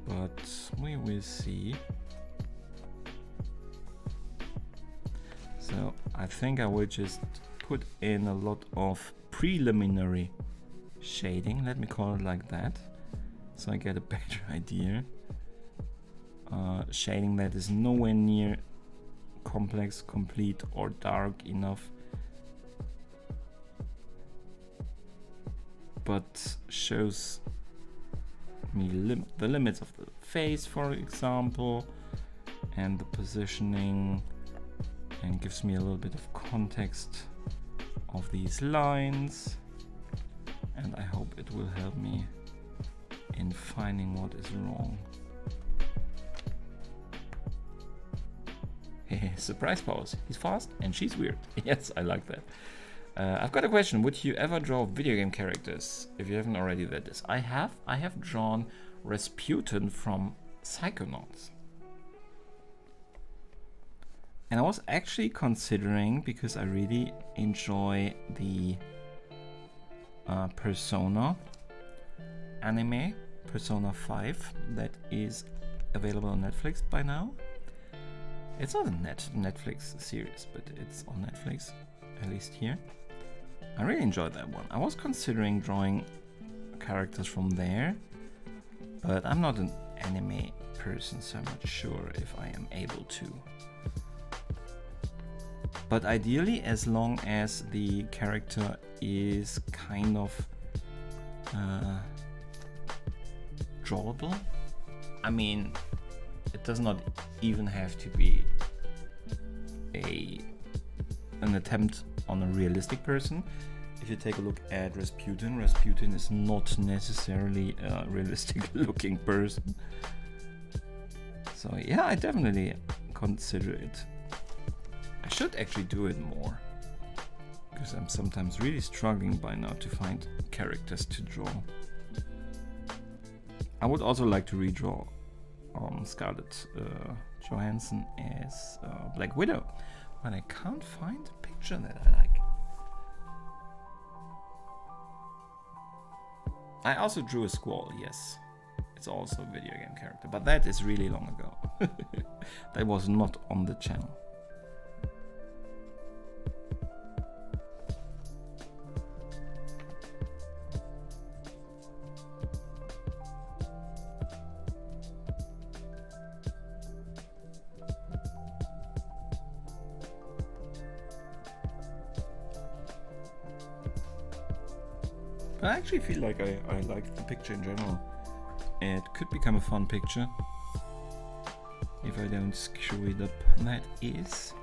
but we will see. So I think I will just put in a lot of preliminary shading, let me call it like that, so I get a better idea. Shading that is nowhere near complex, complete or dark enough, but shows me the limits of the face, for example, and the positioning, and gives me a little bit of context of these lines, and I hope it will help me in finding what is wrong. Surprise powers. He's fast and she's weird. Yes, I like that. I've got a question. Would you ever draw video game characters? If you haven't already, that is. I have drawn Rasputin from Psychonauts. And I was actually considering, because I really enjoy the Persona anime, Persona 5, that is available on Netflix by now. It's not a Netflix series, but it's on Netflix, at least here. I really enjoyed that one. I was considering drawing characters from there, but I'm not an anime person, so I'm not sure if I am able to. But ideally, as long as the character is kind of drawable. I mean, it does not even have to be an attempt on a realistic person. If you take a look at Rasputin is not necessarily a realistic looking person. So yeah, I definitely consider it. I should actually do it more, because I'm sometimes really struggling by now to find characters to draw. I would also like to redraw Scarlett Johansson as Black Widow, but I can't find a picture that I like. I also drew a Squall, yes. It's also a video game character, but that is really long ago. That was not on the channel. I actually feel like I like the picture in general. It could become a fun picture if I don't screw it up. And that is...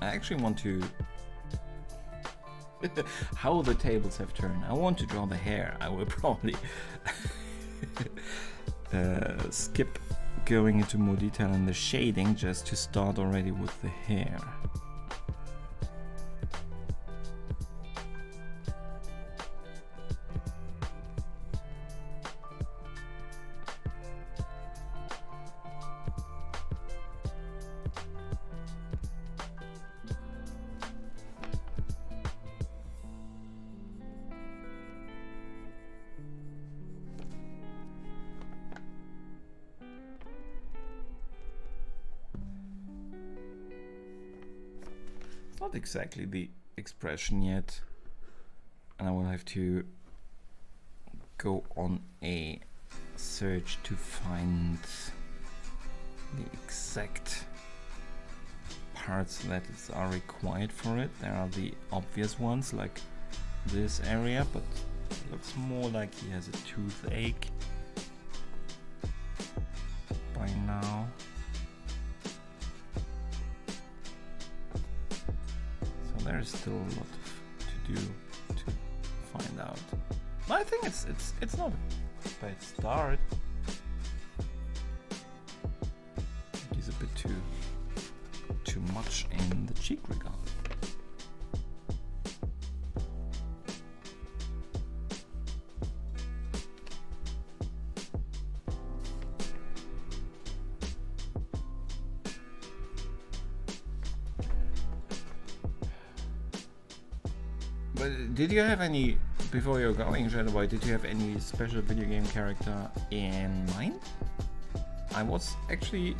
I actually want to How the tables have turned. I want to draw the hair. I will probably skip going into more detail in the shading just to start already with the hair. Not exactly the expression yet, and I will have to go on a search to find the exact parts that are required for it. There are the obvious ones like this area, but it looks more like he has a toothache by now. There is still a lot to do to find out. But I think it's not a bad start. He's a bit too much in the cheek regard. But did you have any, before you're going, Shadowboy, did you have any special video game character in mind? I was actually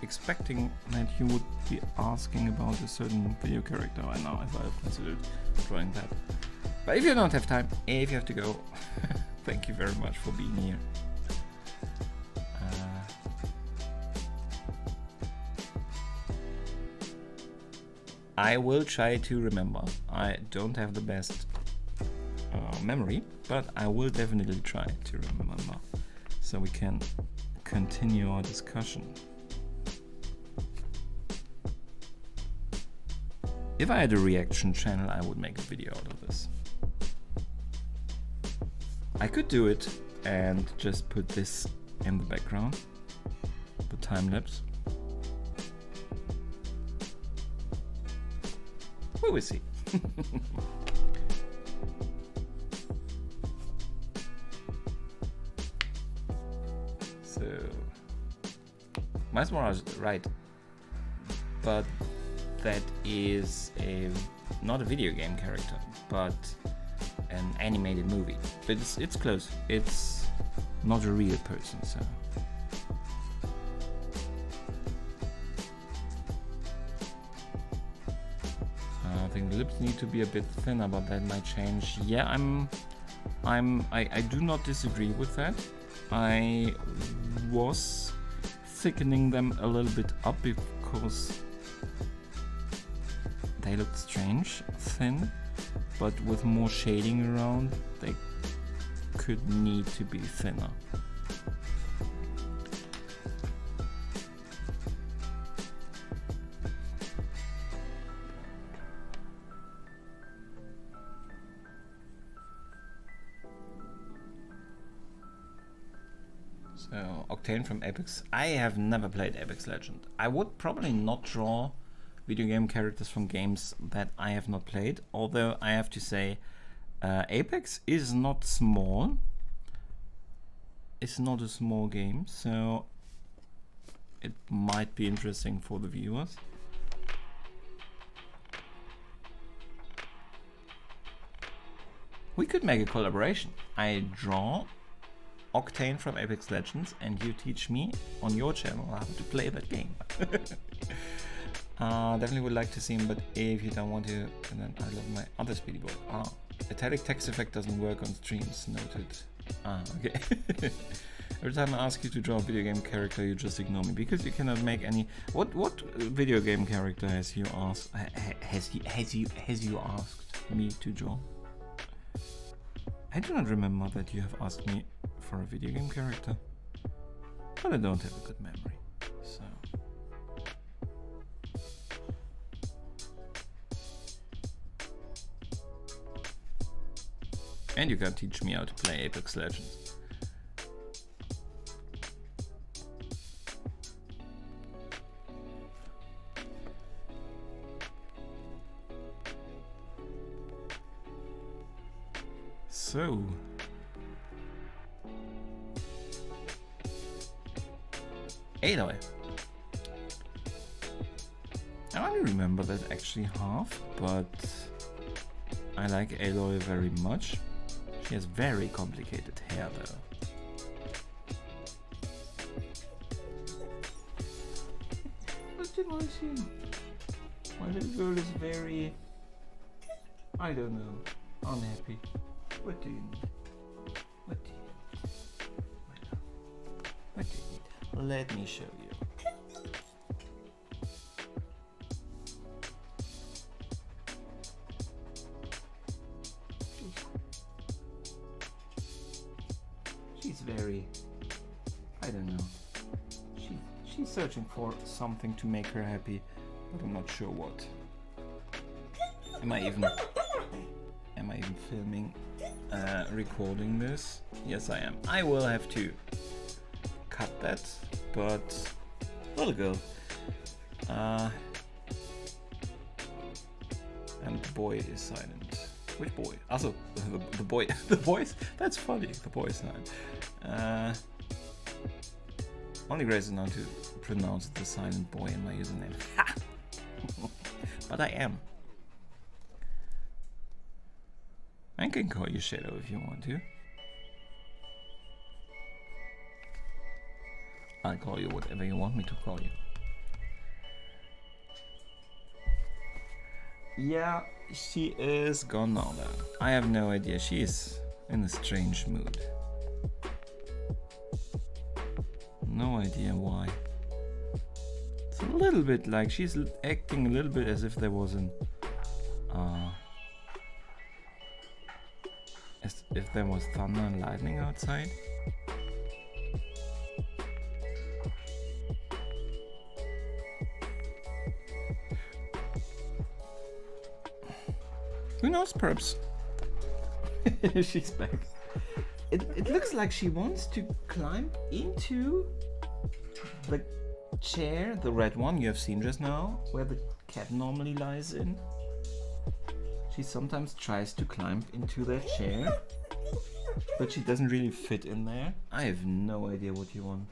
expecting that you would be asking about a certain video character right now, if I've considered drawing that. But if you don't have time, if you have to go, thank you very much for being here. I will try to remember. I don't have the best memory, but I will definitely try to remember so we can continue our discussion. If I had a reaction channel, I would make a video out of this. I could do it and just put this in the background, the time lapse. We will see. So, Miles Morales, right? But that is not a video game character, but an animated movie. But it's close. It's not a real person, so. I think the lips need to be a bit thinner, but that might change. Yeah, I do not disagree with that. I was thickening them a little bit up because they looked strange, thin, but with more shading around, they could need to be thinner. So, Octane from Apex. I have never played Apex Legend. I would probably not draw video game characters from games that I have not played, although I have to say Apex is not small. It's not a small game, so it might be interesting for the viewers. We could make a collaboration. I draw Octane from Apex Legends and you teach me on your channel how to play that game. Definitely would like to see him, but if you don't want to, and then I love my other speedy boy. Italic text effect doesn't work on streams, noted. Okay. Every time I ask you to draw a video game character, you just ignore me because you cannot make any. What video game character has you asked? Has you asked me to draw? I do not remember that you have asked me for a video game character, but I don't have a good memory, so. And you can teach me how to play Apex Legends. So, Aloy. I only remember that actually half, but I like Aloy very much. She has very complicated hair though. What did I see? My little girl is very, I don't know, unhappy. What do you need? What do you need? What do you need? Let me show you. She's very, I don't know. She's searching for something to make her happy, but I'm not sure what. Am I even filming, recording this? Yes, I am. I will have to cut that, but little girl. And the boy is silent. Which boy? Also, the boy. The voice. That's funny. The boy is silent. Only Grace is known to pronounce the silent boy in my username. Ha! But I am. I can call you Shadow if you want to. I'll call you whatever you want me to call you. Yeah, she is gone now then. I have no idea. She is in a strange mood. No idea why. It's a little bit like she's acting a little bit as if there was an as if there was thunder and lightning outside. Who knows, perhaps she's back. It looks like she wants to climb into the chair, the red one you have seen just now, where the cat normally lies in. She sometimes tries to climb into that chair, but she doesn't really fit in there. I have no idea what you want.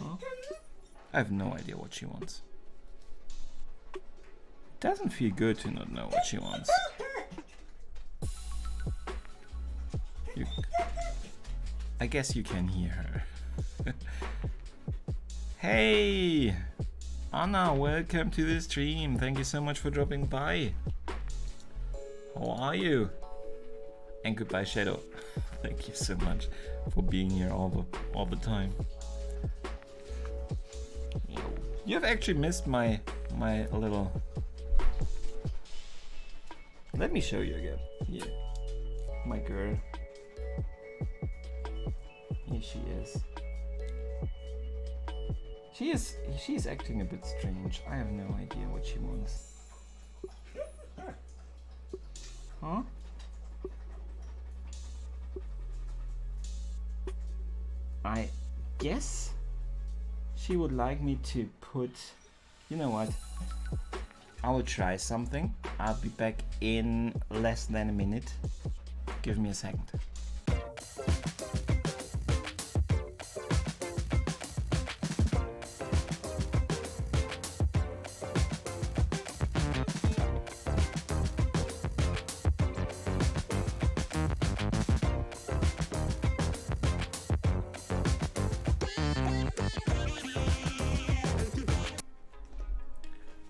Huh? I have no idea what she wants. Doesn't feel good to not know what she wants. I guess you can hear her. Hey! Anna, welcome to the stream. Thank you so much for dropping by. How are you? And goodbye, Shadow. Thank you so much for being here all the time. You've actually missed my little... Let me show you again. Here. My girl. Here she is. She's acting a bit strange. I have no idea what she wants. Huh? I guess she would like me to put... You know what? I will try something. I'll be back in less than a minute. Give me a second.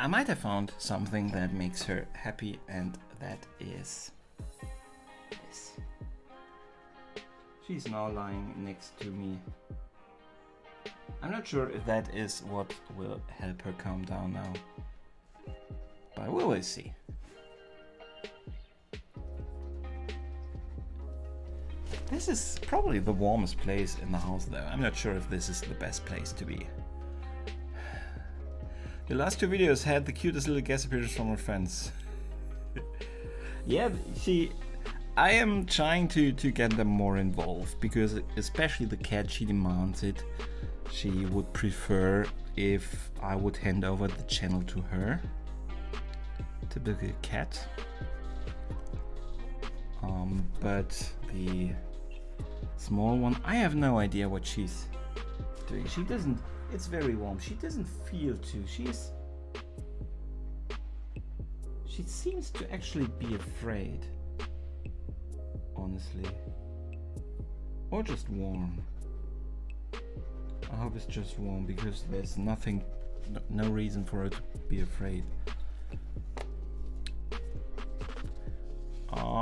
I might have found something that makes her happy, and that is this. She's now lying next to me. I'm not sure if that is what will help her calm down now, but we will see. This is probably the warmest place in the house though. I'm not sure if this is the best place to be. The last two videos had the cutest little guest appearances from her friends. Yeah, I am trying to get them more involved, because especially the cat, she demands it. She would prefer if I would hand over the channel to her. Typical cat. But the small one, I have no idea what she's doing. She doesn't, it's very warm. She doesn't feel to. She seems to actually be afraid. Honestly. Or just warm. I hope it's just warm, because there's nothing, no reason for her to be afraid.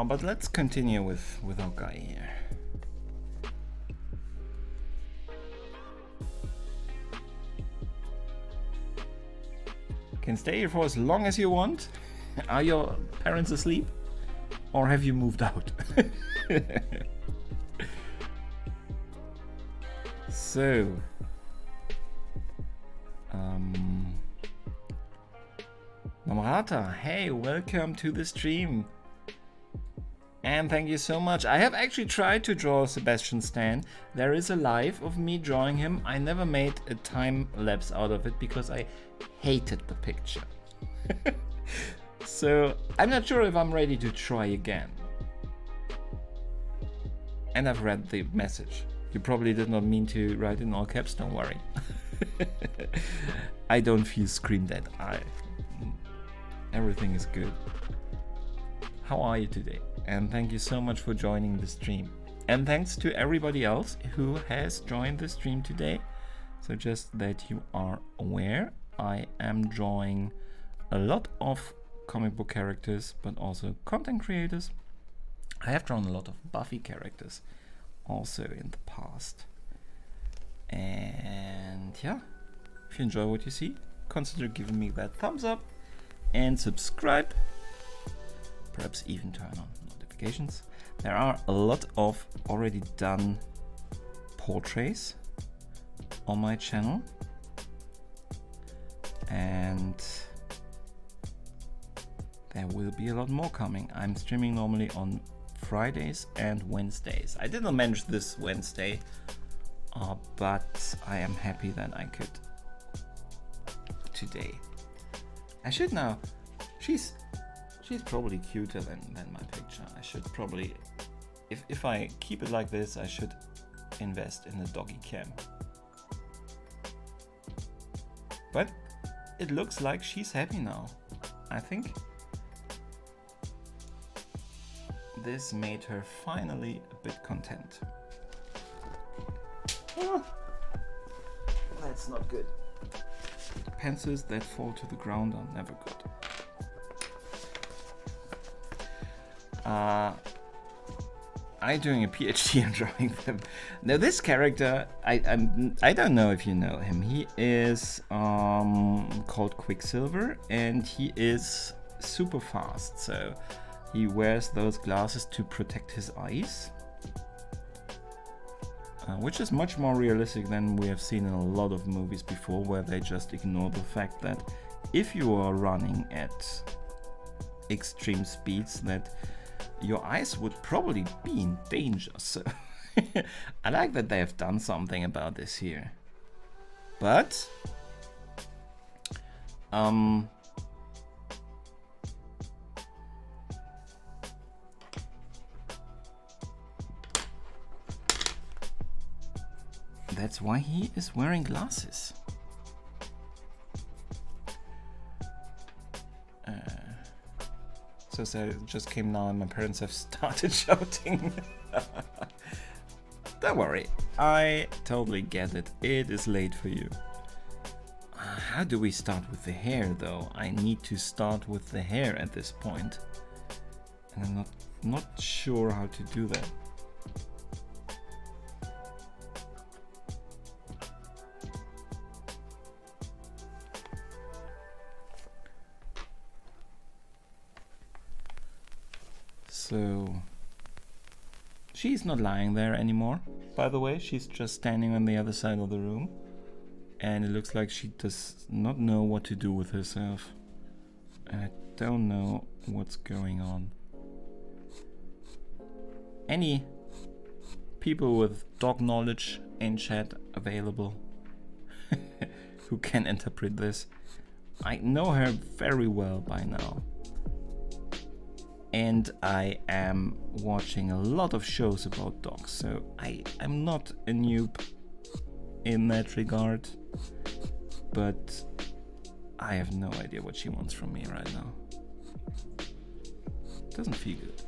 But let's continue with our guy here. Can stay here for as long as you want. Are your parents asleep? Or have you moved out? So, Namrata, hey, welcome to the stream. And thank you so much. I have actually tried to draw Sebastian Stan. There is a live of me drawing him. I never made a time lapse out of it because I hated the picture. So I'm not sure if I'm ready to try again. And I've read the message. You probably did not mean to write in all caps, don't worry. I don't feel screamed at. Everything is good. How are you today? And thank you so much for joining the stream. And thanks to everybody else who has joined the stream today. So just that you are aware, I am drawing a lot of comic book characters, but also content creators. I have drawn a lot of Buffy characters also in the past. And yeah, if you enjoy what you see, consider giving me that thumbs up and subscribe. Perhaps even turn on notifications. There are a lot of already done portraits on my channel, and there will be a lot more coming. I'm streaming normally on Fridays and Wednesdays. I did not mention this Wednesday, but I am happy that I could today. I should now. She's probably cuter than my picture. I should probably, if I keep it like this, I should invest in a doggy cam. But it looks like she's happy now. I think this made her finally a bit content. Oh, that's not good. Pencils that fall to the ground are never good. I'm doing a PhD in drawing them. Now this character, I don't know if you know him. He is called Quicksilver, and he is super fast. So he wears those glasses to protect his eyes, which is much more realistic than we have seen in a lot of movies before, where they just ignore the fact that if you are running at extreme speeds, that your eyes would probably be in danger. So I like that they have done something about this here. But that's why he is wearing glasses. So it just came now and my parents have started shouting. Don't worry, I totally get it. It is late for you. How do we start with the hair though? I need to start with the hair at this point. And I'm not sure how to do that. So she's not lying there anymore, by the way. She's just standing on the other side of the room, and it looks like she does not know what to do with herself. I don't know what's going on. any people with dog knowledge in chat available who can interpret this? I know her very well by now. And I am watching a lot of shows about dogs, so I'm not a noob in that regard. But I have no idea what she wants from me right now. Doesn't feel good.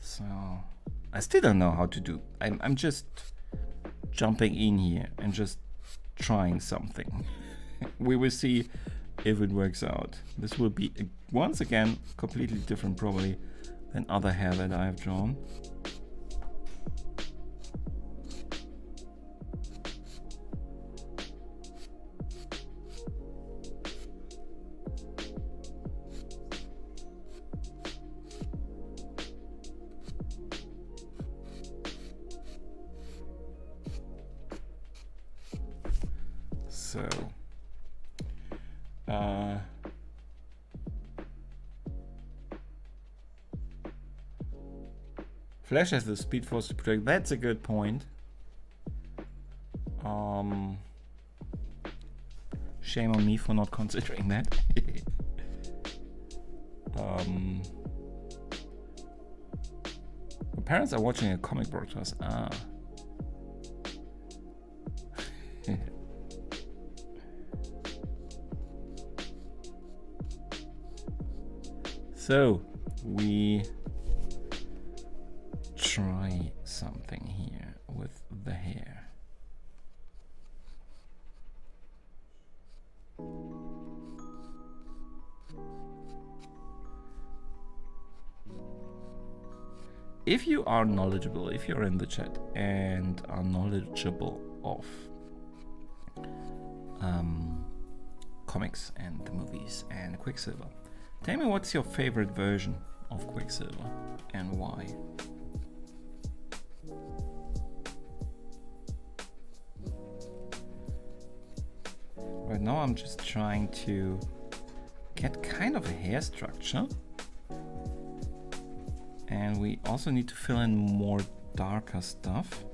So I still don't know how to do. I'm just jumping in here and just trying something. We will see if it works out. This will be once again completely different probably than other hair that I have drawn. So, Flash has the speed force to protect. That's a good point. Shame on me for not considering that. My parents are watching a comic broadcast. So we try something here with the hair. If you are knowledgeable, if you're in the chat and are knowledgeable of comics and the movies and Quicksilver, tell me what's your favorite version of Quicksilver and why. Right now I'm just trying to get kind of a hair structure. And we also need to fill in more darker stuff.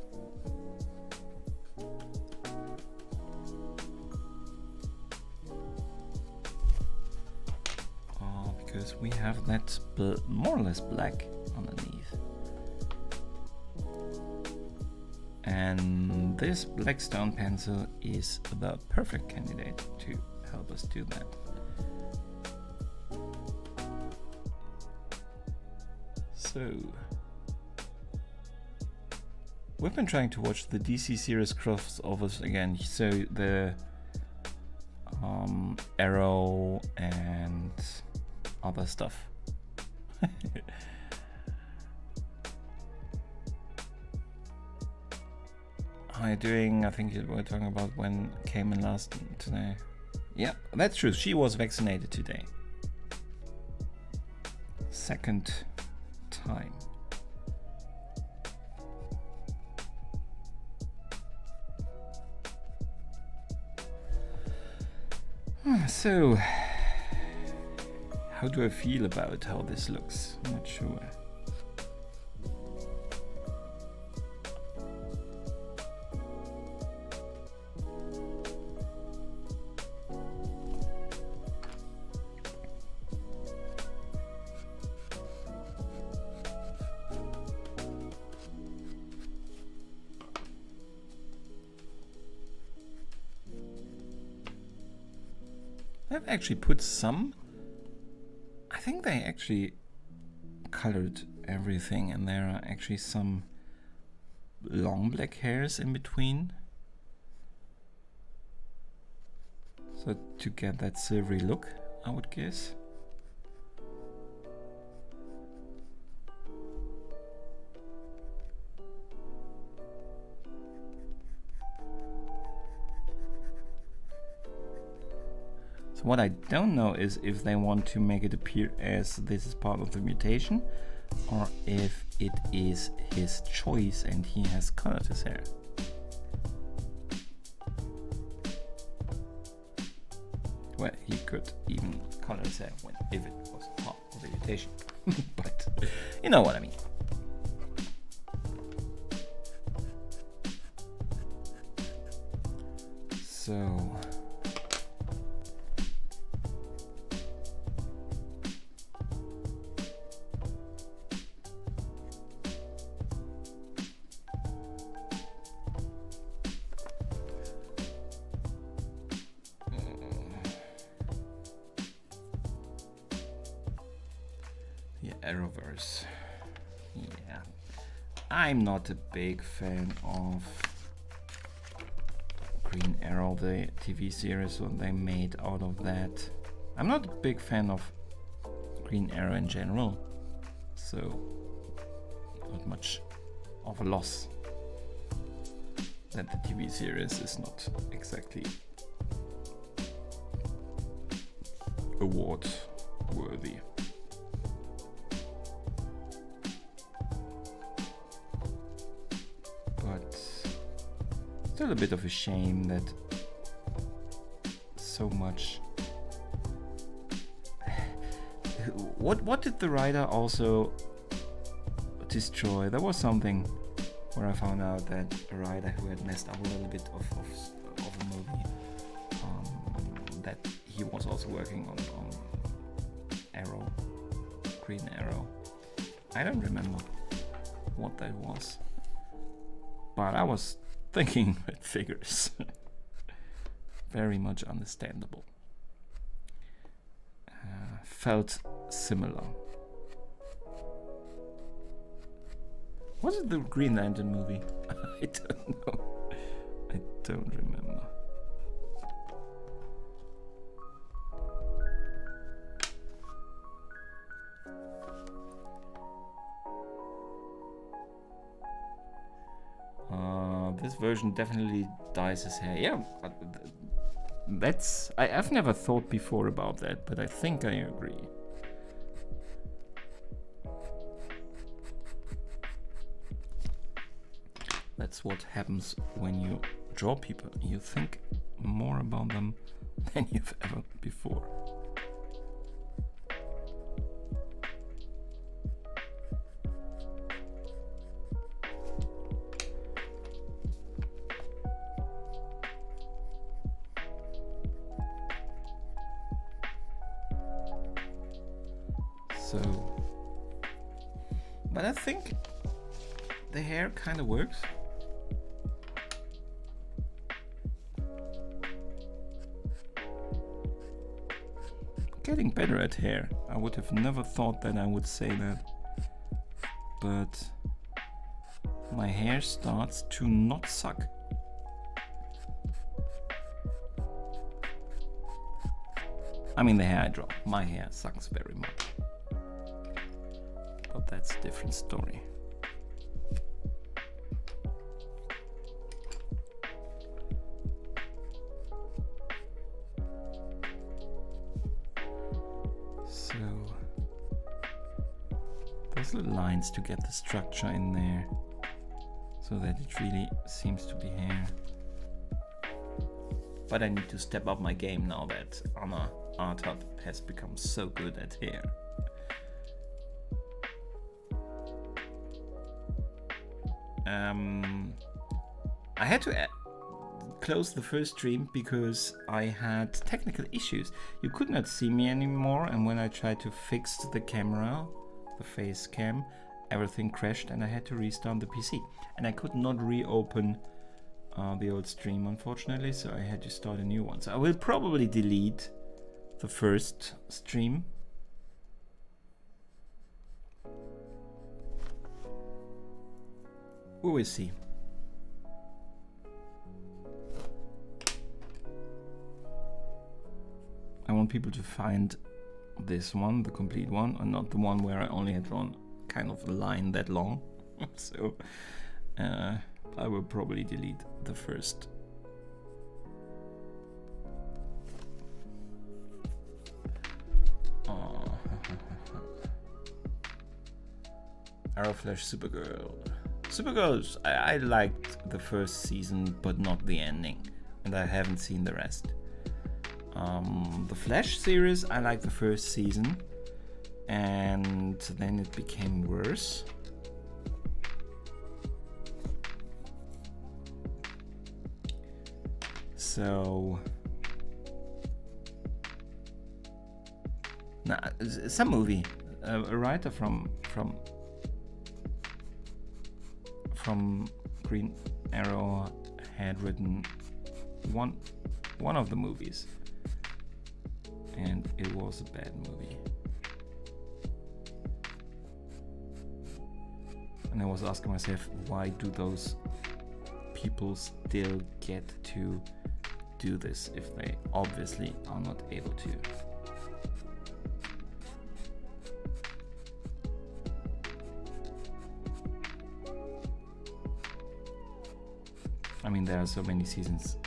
Because we have that more or less black underneath. And this black stone pencil is the perfect candidate to help us do that. So, we've been trying to watch the DC series crossovers again, so the Arrow and other stuff. How are you doing? I think you were talking about when came in last today. Yeah, that's true. She was vaccinated today. Second time. So, how do I feel about how this looks? I'm not sure. I've actually put some. I think they actually colored everything, and there are actually some long black hairs in between. So to get that silvery look, I would guess. What I don't know is if they want to make it appear as this is part of the mutation, or if it is his choice and he has colored his hair. Well, he could even color say when if it was part of vegetation. But you know what I mean. So Arrowverse. Yeah, I'm not a big fan of Green Arrow, the TV series, what they made out of that. I'm not a big fan of Green Arrow in general, so not much of a loss that the TV series is not exactly award worthy. Still a bit of a shame that so much. What did the writer also destroy? There was something where I found out that a writer who had messed up a little bit of a movie, that he was also working on Arrow, Green Arrow. I don't remember what that was, but I was thinking with figures. Very much understandable. Felt similar. Was it the Green Lantern movie? I don't know. I don't remember. This version definitely dyes his hair. Yeah, but that's... I've never thought before about that, but I think I agree. That's what happens when you draw people. You think more about them than you've ever before. But I think the hair kind of works. Getting better at hair. I would have never thought that I would say that. But my hair starts to not suck. I mean, the hair I draw. My hair sucks very much. But that's a different story. So those little lines to get the structure in there so that it really seems to be hair. But I need to step up my game now that Anna Art Hub has become so good at hair. I had to close the first stream because I had technical issues. You could not see me anymore, and when I tried to fix the camera, the face cam, everything crashed and I had to restart the PC. And I could not reopen the old stream, unfortunately, so I had to start a new one. So I will probably delete the first stream. We will see. I want people to find this one, the complete one, and not the one where I only had drawn kind of a line that long. So I will probably delete the first. Arrowflash Supergirl. Supergirl, I liked the first season, but not the ending, and I haven't seen the rest. The Flash series, I like the first season, and then it became worse. So, some movie, a writer from Green Arrow had written one of the movies, and it was a bad movie. And I was asking myself, why do those people still get to do this if they obviously are not able to? I mean, there are so many seasons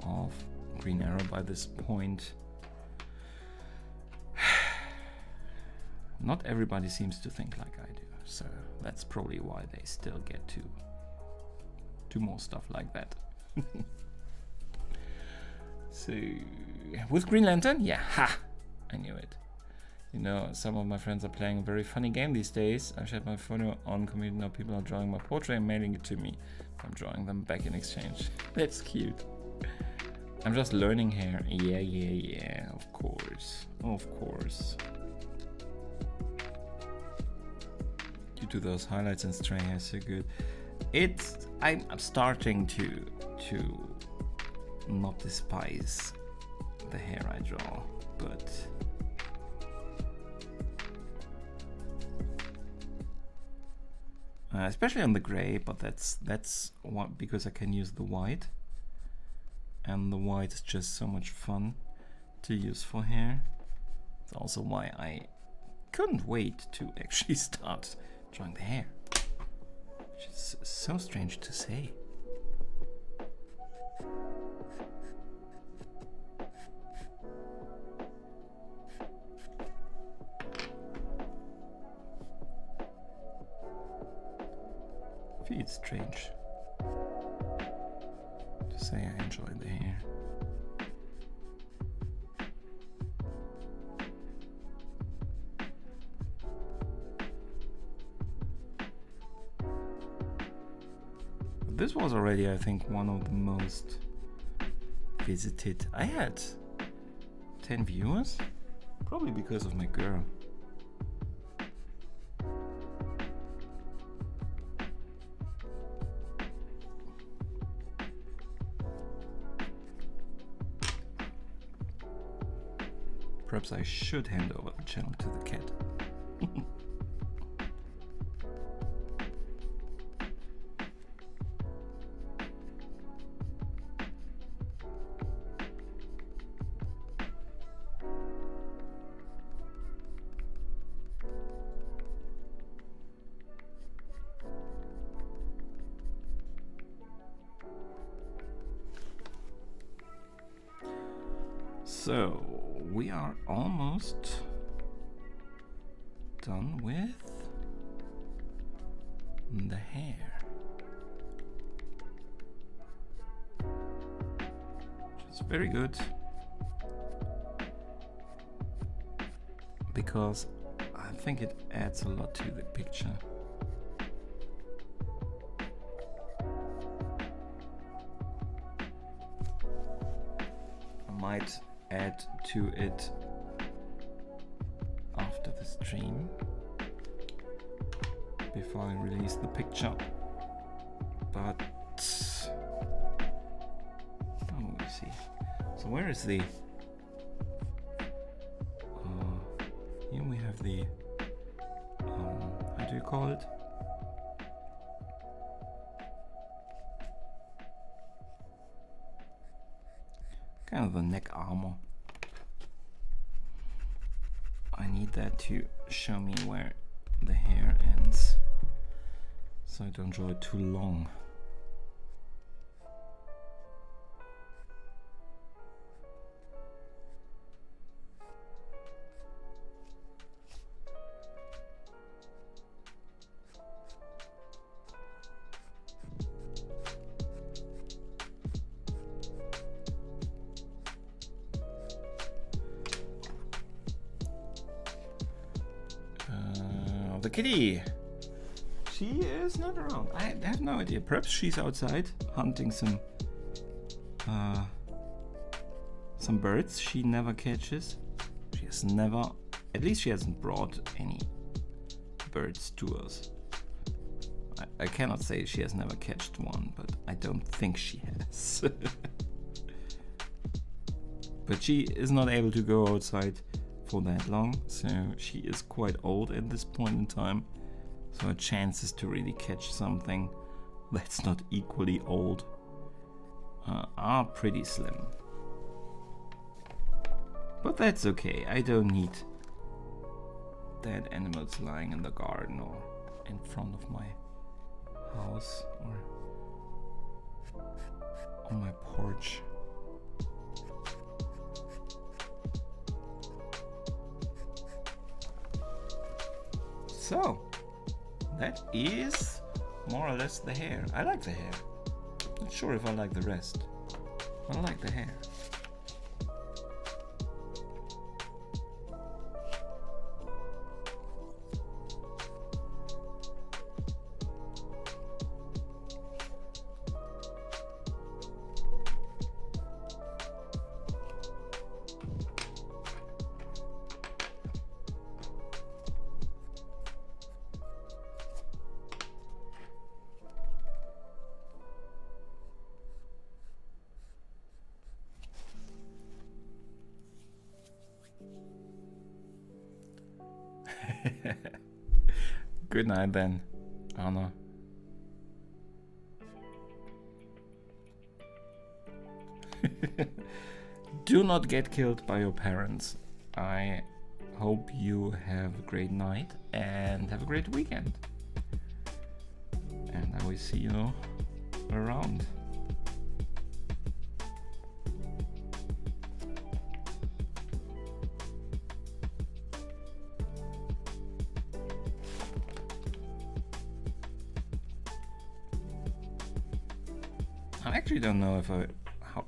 of Green Arrow by this point. Not everybody seems to think like I do, so that's probably why they still get to do more stuff like that. So, with Green Lantern, yeah, ha! I knew it. You know, some of my friends are playing a very funny game these days. I shared my photo on community, now people are drawing my portrait and mailing it to me. I'm drawing them back in exchange. That's cute. I'm just learning hair. Yeah, of course. Due to those highlights and stray hair, so good. I'm starting to not despise the hair I draw, but especially on the gray, but that's what, because I can use the white, and the white is just so much fun to use for hair. It's also why I couldn't wait to actually start drawing the hair, which is so strange to say. It's strange to say I enjoy the hair. This was already, I think, one of the most visited. I had 10 viewers, probably because of my girl. Perhaps I should hand over the channel to the cat. So, we are almost done with the hair, which is very good because I think it adds a lot to the picture. I might add to it after the stream before I release the picture, but we'll see. So where is the here we have the how do you call it? Kind of the neck armor. I need that to show me where the hair ends, so I don't draw it too long. of the kitty. She is not around. I have no idea. Perhaps she's outside hunting some birds she never catches. She has never, at least she hasn't brought any birds to us. I cannot say she has never catched one, but I don't think she has. But she is not able to go outside for that long, so she is quite old at this point in time. So her chances to really catch something that's not equally old are pretty slim. But that's okay, I don't need dead animals lying in the garden or in front of my house or on my porch. So, that is more or less the hair. I like the hair. Not sure if I like the rest. I like the hair. Good night then, Anna. Do not get killed by your parents. I hope you have a great night and have a great weekend. And I will see you around. I actually don't know if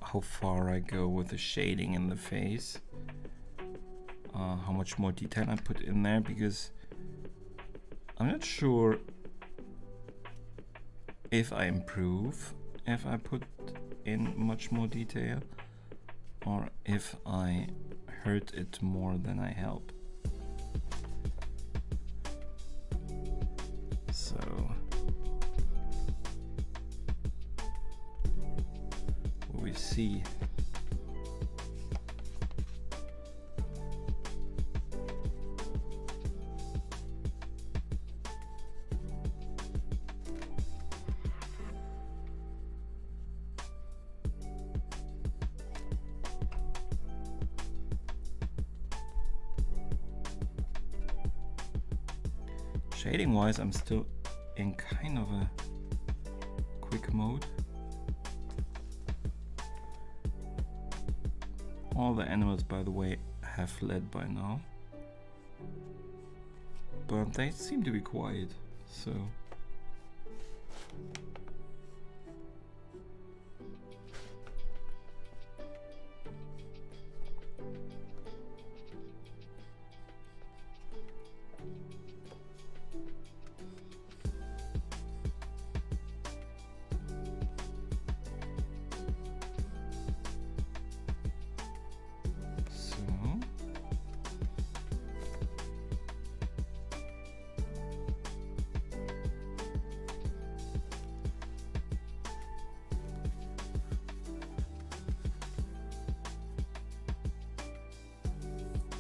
how far I go with the shading in the face, how much more detail I put in there, because I'm not sure if I improve if I put in much more detail or if I hurt it more than I help. So we see. Shading wise, I'm still in kind of a quick mode. All the animals, by the way, have fled by now, but they seem to be quiet, so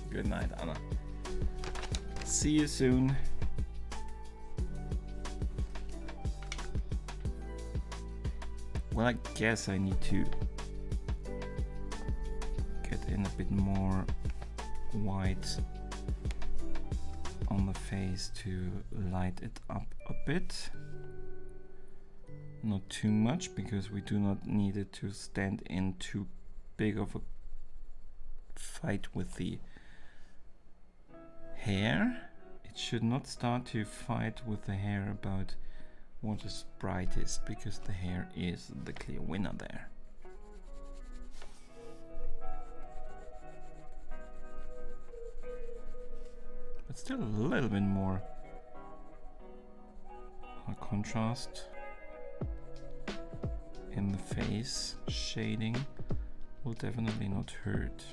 good night, Anna. See you soon. Well, I guess I need to get in a bit more white on the face to light it up a bit. Not too much, because we do not need it to stand in too big of a fight with the hair. It should not start to fight with the hair about what is brightest, because the hair is the clear winner there. But still a little bit more A contrast in the face, shading will definitely not hurt.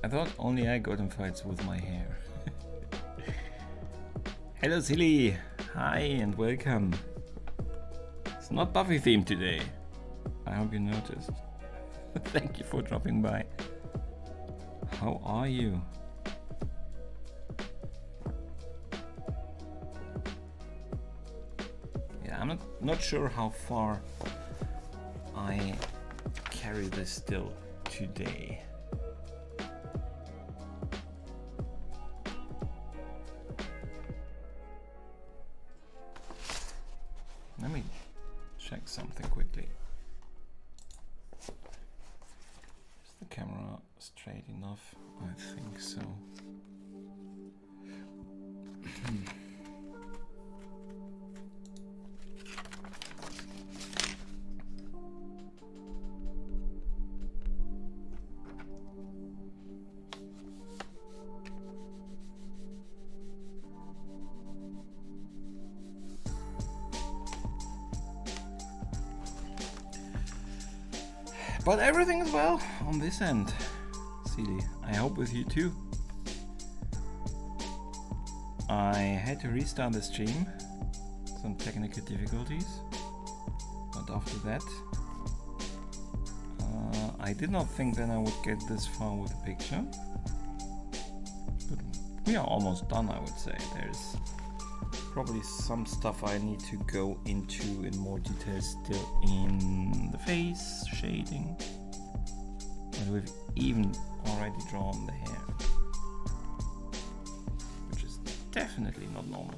I thought only I got in fights with my hair. Hello Silly! Hi and welcome. It's not Buffy themed today. I hope you noticed. Thank you for dropping by. How are you? Yeah, I'm not sure how far I carry this still today. Let me check something quickly. Is the camera straight enough? I think so. But everything is well on this end, Celie. I hope with you too. I had to restart the stream, some technical difficulties, but after that, I did not think that I would get this far with the picture. But we are almost done, I would say. There's probably some stuff I need to go into in more detail still in the face, shading. But we've even already drawn the hair, which is definitely not normal.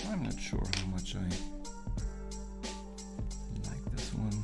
I'm not sure how much I like this one.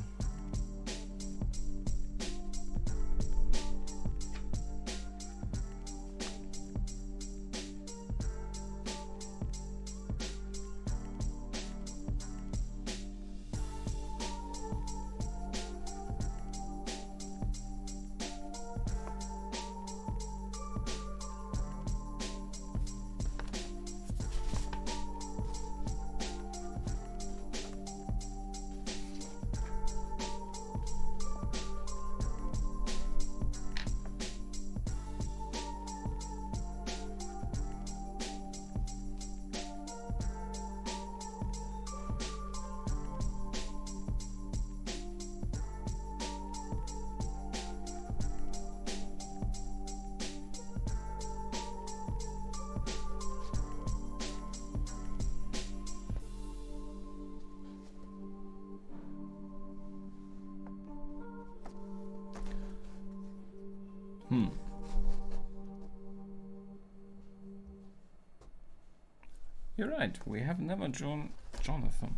You're right, we have never drawn Jonathan.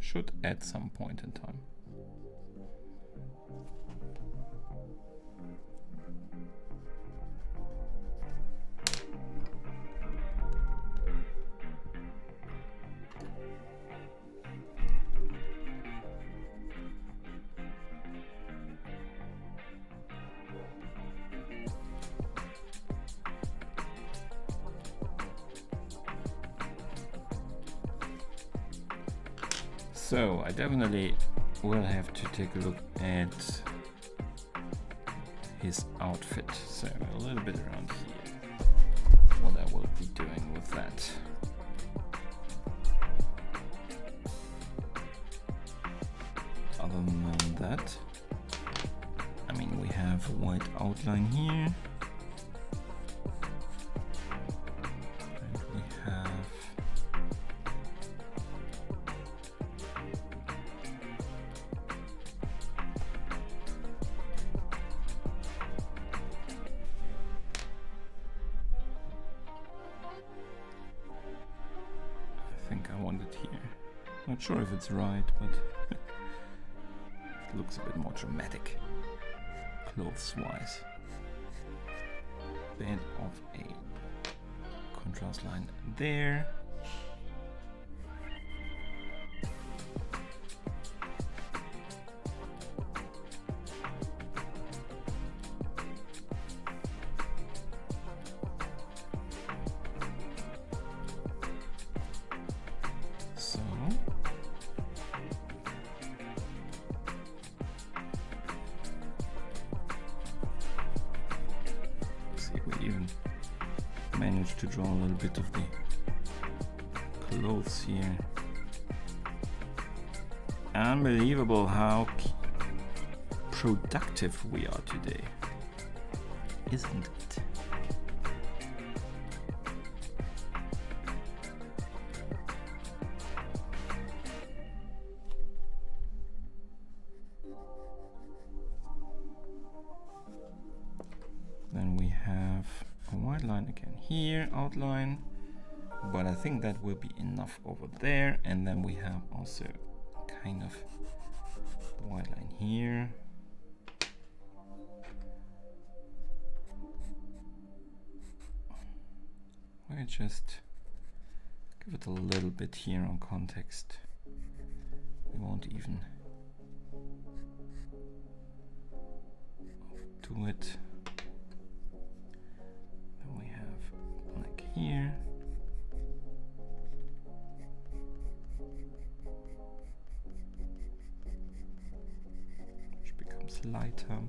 Should at some point in time. So I definitely will have to take a look at his outfit. So a little bit around here, what I will be doing with that. Other than that, I mean, we have a white outline here. And we have I think I want it here. Not sure if it's right, but it looks a bit more dramatic, clothes-wise. Bit of a contrast line there. So see, we even managed to draw a little bit of the clothes here. Unbelievable how productive we are today, isn't it? Then we have a white line again here, outline, but I think that will be enough over there. And then we have also kind of white line here. We'll just give it a little bit here on context. We won't even do it. Then we have black here. Which becomes lighter.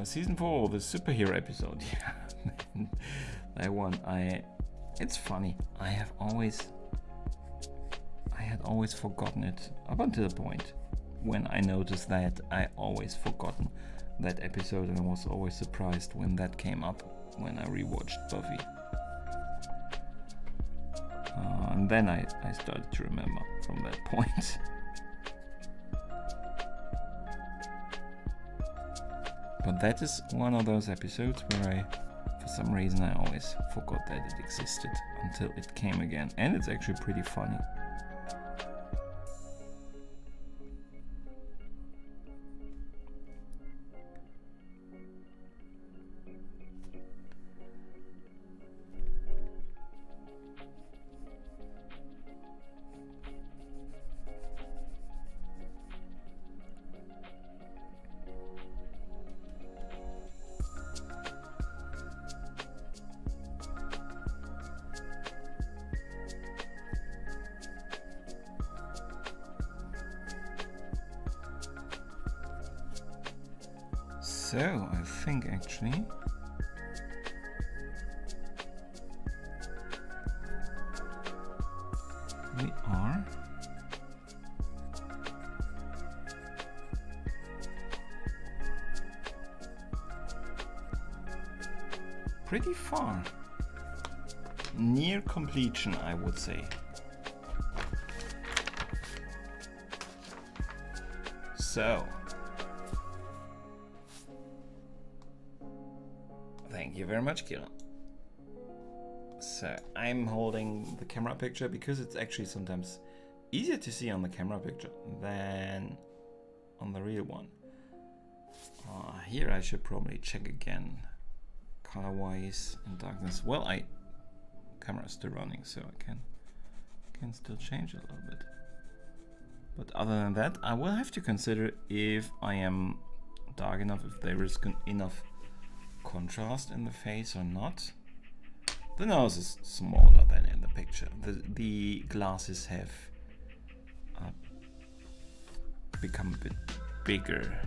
Season 4, the superhero episode. Yeah, that one. It's funny. I had always forgotten it up until the point when I noticed that I always forgotten that episode, and I was always surprised when that came up when I rewatched Buffy. And then I started to remember from that point. But that is one of those episodes where for some reason I always forgot that it existed until it came again, and it's actually pretty funny. So, I think actually we are pretty far. Near completion, I would say. So, thank you very much, Kira. So I'm holding the camera picture because it's actually sometimes easier to see on the camera picture than on the real one. Here I should probably check again, color-wise and darkness. Well, camera is still running, so I can still change it a little bit. But other than that, I will have to consider if I am dark enough, if there is enough contrast in the face or not. The nose is smaller than in the picture. The glasses have become a bit bigger.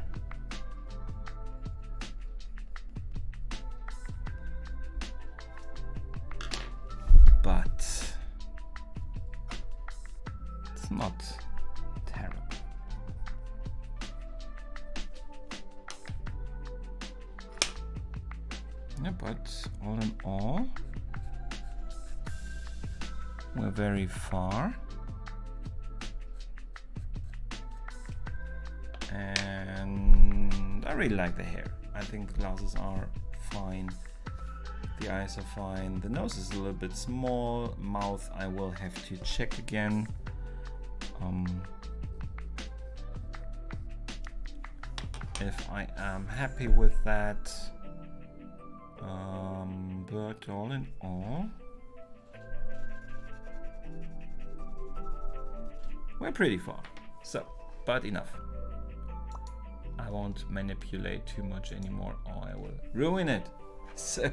But it's not terrible. Yeah, but all in all, we're very far. And I really like the hair. I think the glasses are fine. The eyes are fine. The nose is a little bit small. Mouth, I will have to check again. If I am happy with that. But all in all, we're pretty far. So, but enough. I won't manipulate too much anymore or I will ruin it. So,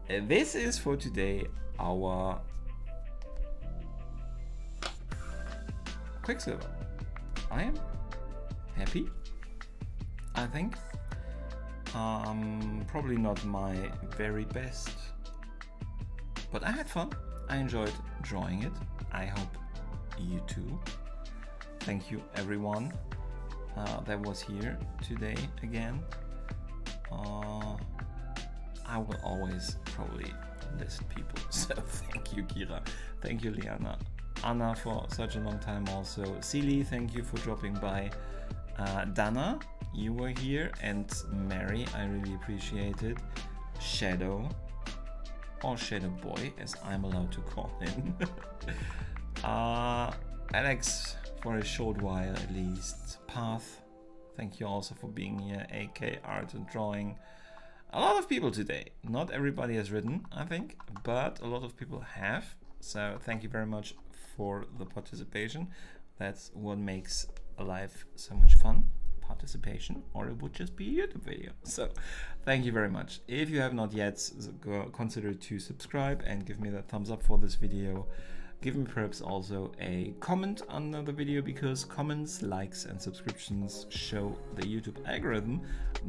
this is for today our Quicksilver. I am happy, I think. Probably not my very best, but I had fun. I enjoyed drawing it. I hope you too. Thank you everyone that was here today again. I will always probably list people, so thank you Kira, thank you Liana, Anna for such a long time also, Silly, thank you for dropping by, Dana, you were here, and Mary, I really appreciate it, Shadow, or Shadow Boy as I'm allowed to call him, Alex for a short while at least, Path, thank you also for being here, AK Art and Drawing. A lot of people today. Not everybody has written, I think, but a lot of people have. So thank you very much for the participation. That's what makes a live so much fun. Participation, or it would just be a YouTube video. So thank you very much. If you have not yet, consider to subscribe and give me that thumbs up for this video. Give me perhaps also a comment under the video, because comments, likes and subscriptions show the YouTube algorithm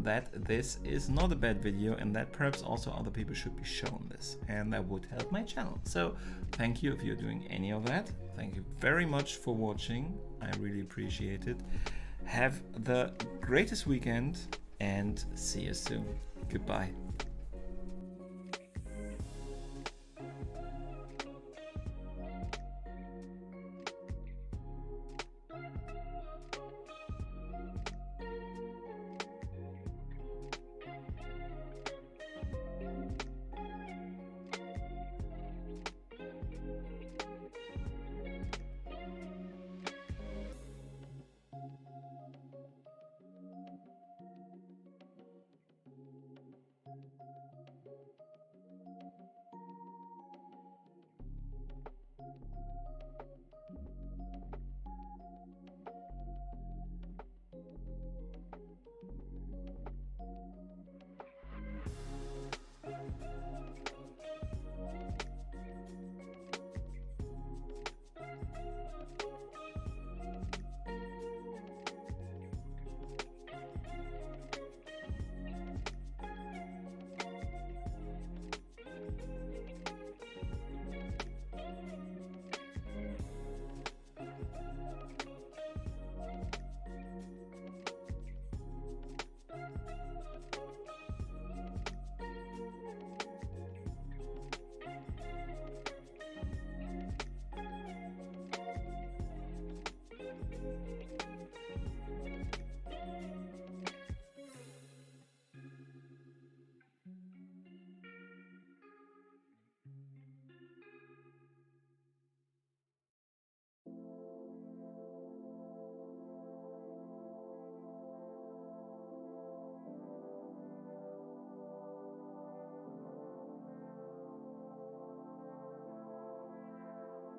that this is not a bad video and that perhaps also other people should be shown this, and that would help my channel. So thank you if you're doing any of that. Thank you very much for watching. I really appreciate it. Have the greatest weekend and see you soon. Goodbye.